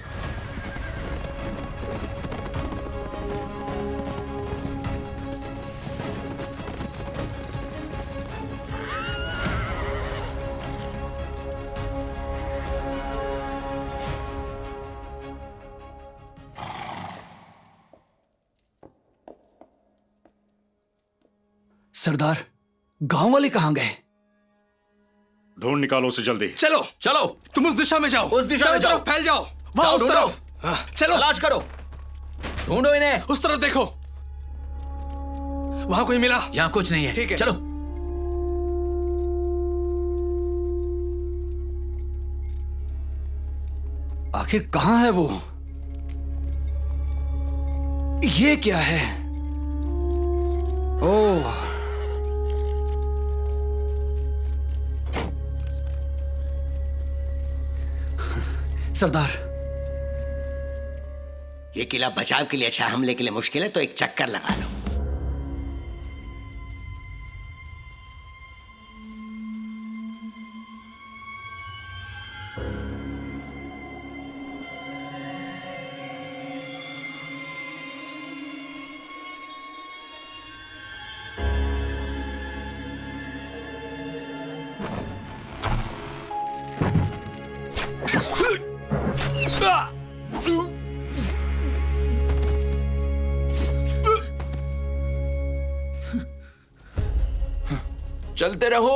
Speaker 4: सरदार, गांव वाले कहां गए?
Speaker 6: ढूंढ निकालो उसे जल्दी।
Speaker 4: चलो चलो, तुम उस दिशा में जाओ। उस दिशा में जाओ, फैल जाओ। वहां उस तरफ। चलो,
Speaker 2: तलाश करो, ढूंढो इन्हें।
Speaker 4: उस तरफ देखो, वहां कोई मिला?
Speaker 2: यहाँ कुछ नहीं है।
Speaker 4: ठीक है,
Speaker 2: चलो।
Speaker 4: आखिर कहां है वो? ये क्या है? ओह, सरदार,
Speaker 9: ये किला बचाव के लिए अच्छा, हमले के लिए मुश्किल है, तो एक चक्कर लगा लो।
Speaker 12: चलते रहो।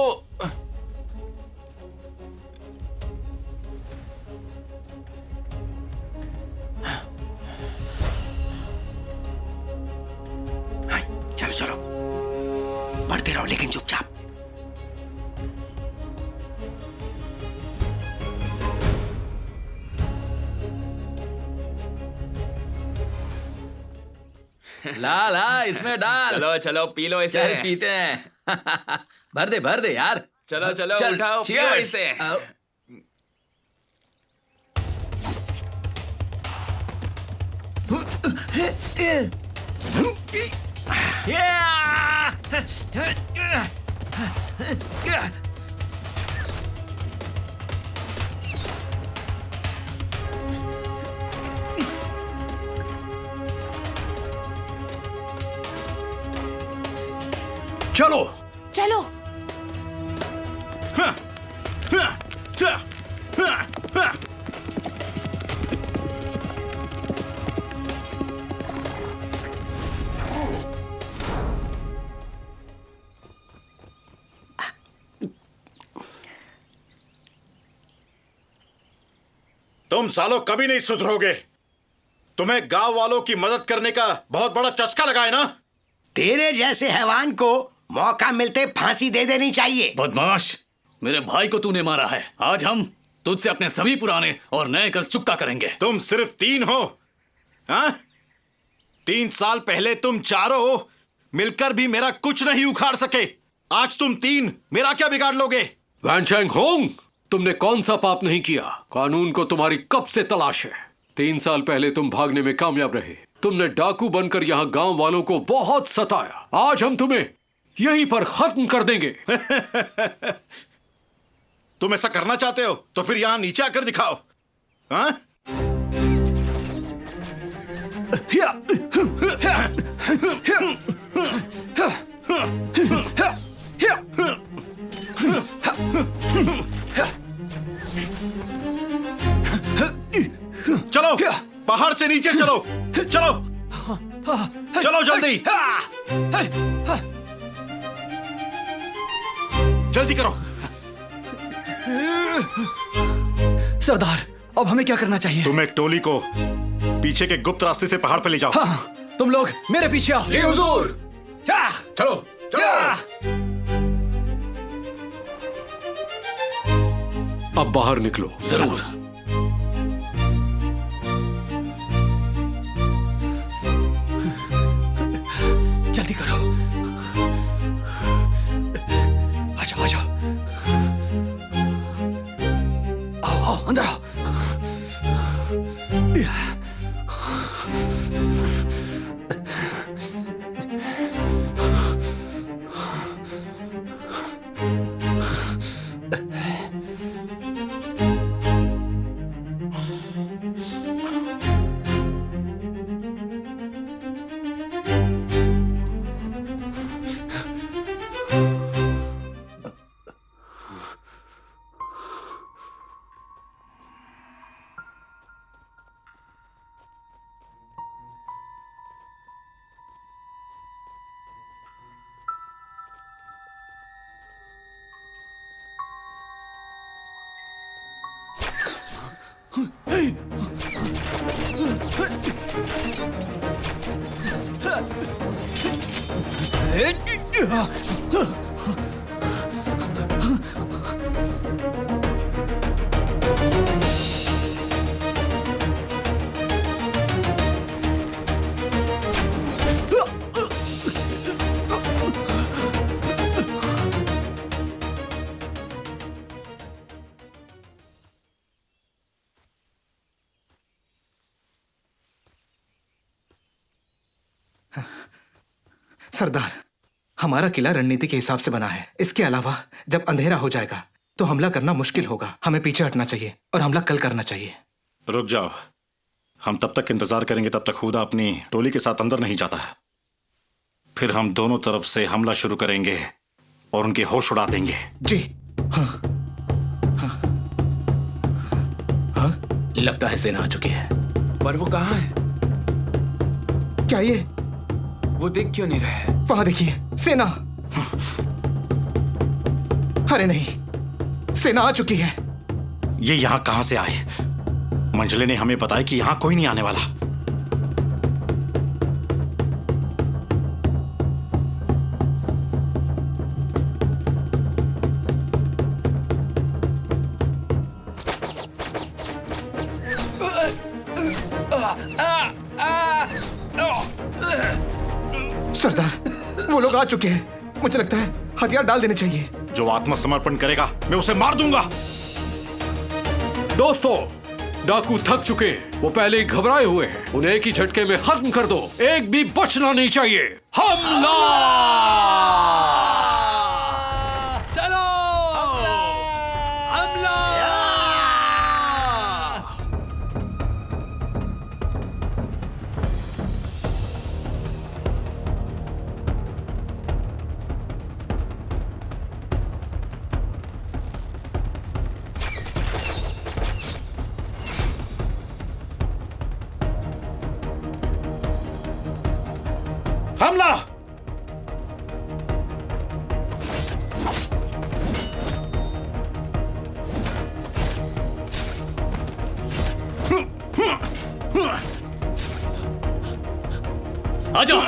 Speaker 9: चलो चलो, बढ़ते रहो लेकिन चुपचाप।
Speaker 2: ला ला इसमें डाल।
Speaker 12: चलो चलो पी लो इसे।
Speaker 2: चल पीते हैं। भर दे यार।
Speaker 12: चलो चलो
Speaker 2: चल,
Speaker 12: उठाओ पियो
Speaker 2: cheers।
Speaker 12: इसे।
Speaker 3: चलो
Speaker 7: चलो।
Speaker 6: तुम सालों कभी नहीं सुधरोगे। तुम्हें गांव वालों की मदद करने का बहुत बड़ा चस्का लगा है ना।
Speaker 9: तेरे जैसे हैवान को मौका मिलते फांसी दे देनी चाहिए।
Speaker 8: बदमाश, मेरे भाई को तूने मारा है। आज हम तुझसे अपने सभी पुराने और नए कर्ज चुकता करेंगे।
Speaker 6: तुम सिर्फ 3 हो, हाँ? 3 साल पहले तुम चारों मिलकर भी मेरा कुछ नहीं उखाड़ सके। आज तुम 3 मेरा क्या बिगाड़ लोगे?
Speaker 3: वैन चैंग होंग, तुमने कौन सा पाप नहीं किया? कानून को तुम्हारी कब से तलाश है। 3 साल पहले तुम भागने में कामयाब रहे। तुमने डाकू बनकर यहाँ गांव वालों को बहुत सताया। आज हम तुम्हें यहीं पर खत्म कर देंगे।
Speaker 6: तुम ऐसा करना चाहते हो तो फिर यहाँ नीचे आकर दिखाओ, हाँ? चलो पहाड़ से नीचे चलो, चलो चलो जल्दी जल्दी करो।
Speaker 2: सरदार, अब हमें क्या करना चाहिए?
Speaker 6: तुम एक टोली को पीछे के गुप्त रास्ते से पहाड़ पे ले जाओ।
Speaker 2: हाँ, तुम लोग मेरे पीछे आओ।
Speaker 14: जी हुजूर।
Speaker 2: चलो चलो।
Speaker 3: अब बाहर निकलो।
Speaker 8: जरूर।
Speaker 2: जल्दी करो। आ जाओ आ जाओ। आओ आओ अंदर आओ।
Speaker 13: सरदार, हमारा किला रणनीति के हिसाब से बना है। इसके अलावा जब अंधेरा हो जाएगा तो हमला करना मुश्किल होगा। हमें पीछे हटना चाहिए और हमला कल करना चाहिए।
Speaker 6: रुक जाओ, हम तब तक इंतजार करेंगे तब तक खुदा अपनी टोली के साथ अंदर नहीं जाता। फिर हम दोनों तरफ से हमला शुरू करेंगे और उनके होश उड़ा देंगे।
Speaker 13: जी हाँ। हाँ। हाँ?
Speaker 8: लगता है सेना आ चुकी है।
Speaker 12: पर वो कहाँ है?
Speaker 13: क्या ये?
Speaker 12: वो दिख क्यों नहीं रहा है?
Speaker 13: वहां देखिए, सेना। अरे नहीं, सेना आ चुकी है।
Speaker 6: ये यहाँ कहां से आए? मंजले ने हमें बताया कि यहाँ कोई नहीं आने वाला।
Speaker 13: सरदार, वो लोग आ चुके हैं। मुझे लगता है हथियार डाल देने चाहिए।
Speaker 6: जो आत्मसमर्पण करेगा मैं उसे मार दूंगा।
Speaker 3: दोस्तों, डाकू थक चुके हैं, वो पहले ही घबराए हुए हैं। उन्हें एक ही झटके में खत्म कर दो, एक भी बचना नहीं चाहिए। हमला!
Speaker 4: चलो हमला!
Speaker 6: हमला!
Speaker 10: आजा!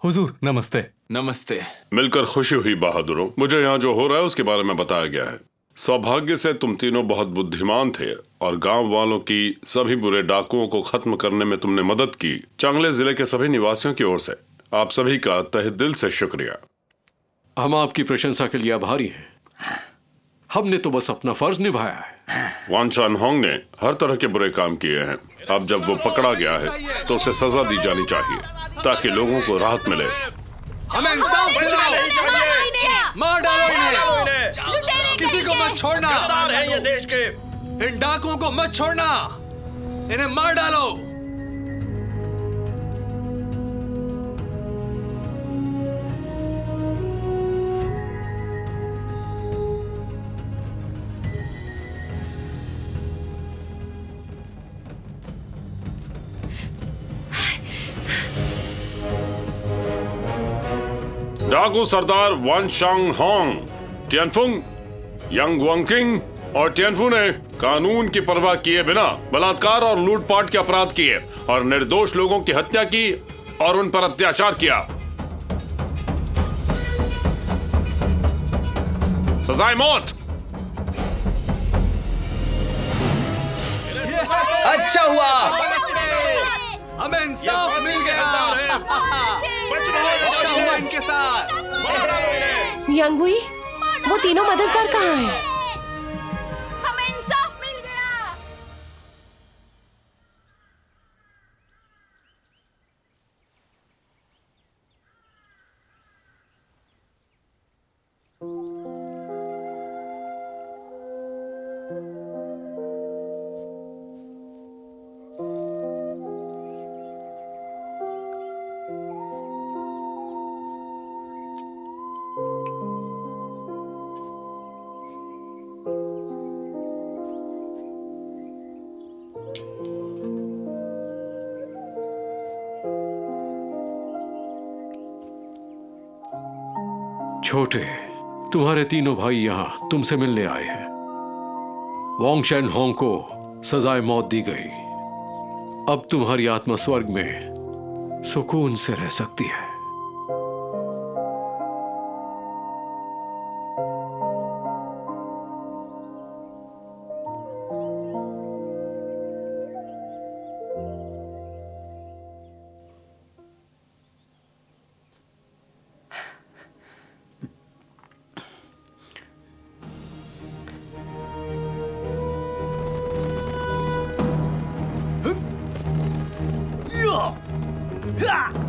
Speaker 16: हुजूर नमस्ते।
Speaker 12: नमस्ते।
Speaker 17: मिलकर खुशी हुई बहादुरों। मुझे यहाँ जो हो रहा है उसके बारे में बताया गया है। सौभाग्य से तुम तीनों बहुत बुद्धिमान थे और गांव वालों की सभी बुरे डाकुओं को खत्म करने में तुमने मदद की। चांगले जिले के सभी निवासियों की ओर से आप सभी का तहे दिल से शुक्रिया।
Speaker 3: हम आपकी प्रशंसा के लिए आभारी हैं। हमने तो बस अपना फर्ज निभाया है।
Speaker 17: वान शान होंग ने हर तरह के बुरे काम किए हैं। अब जब वो पकड़ा गया है तो उसे सजा दी जानी चाहिए ताकि लोगों को राहत मिले।
Speaker 4: हमें इंसाफ दिलाओ। मार डालो इन्हें। किसी को मत छोड़ना।
Speaker 5: सरदार हैं ये देश के।
Speaker 14: इन डाकुओं को मत छोड़ना, इन्हें मार डालो।
Speaker 17: डाकू सरदार वन शांग होंग, टियनफुंग, यंग वंकिंग और टियनफू ने कानून की परवाह किए बिना बलात्कार और लूटपाट के अपराध किए और निर्दोष लोगों की हत्या की और उन पर अत्याचार किया। सजाए मौत।
Speaker 14: अच्छा हुआ, हमें इंसाफ मिल गया। अच्छा हुआ इनके साथ।
Speaker 7: यंगुई, वो तीनों मददगार कहाँ हैं?
Speaker 15: हमें इंसाफ मिल गया।
Speaker 3: छोटे, तुम्हारे तीनों भाई यहां तुमसे मिलने आए हैं। वॉन्ग शैन होंग को सजाए मौत दी गई। अब तुम्हारी आत्मा स्वर्ग में सुकून से रह सकती है।
Speaker 4: Yeah!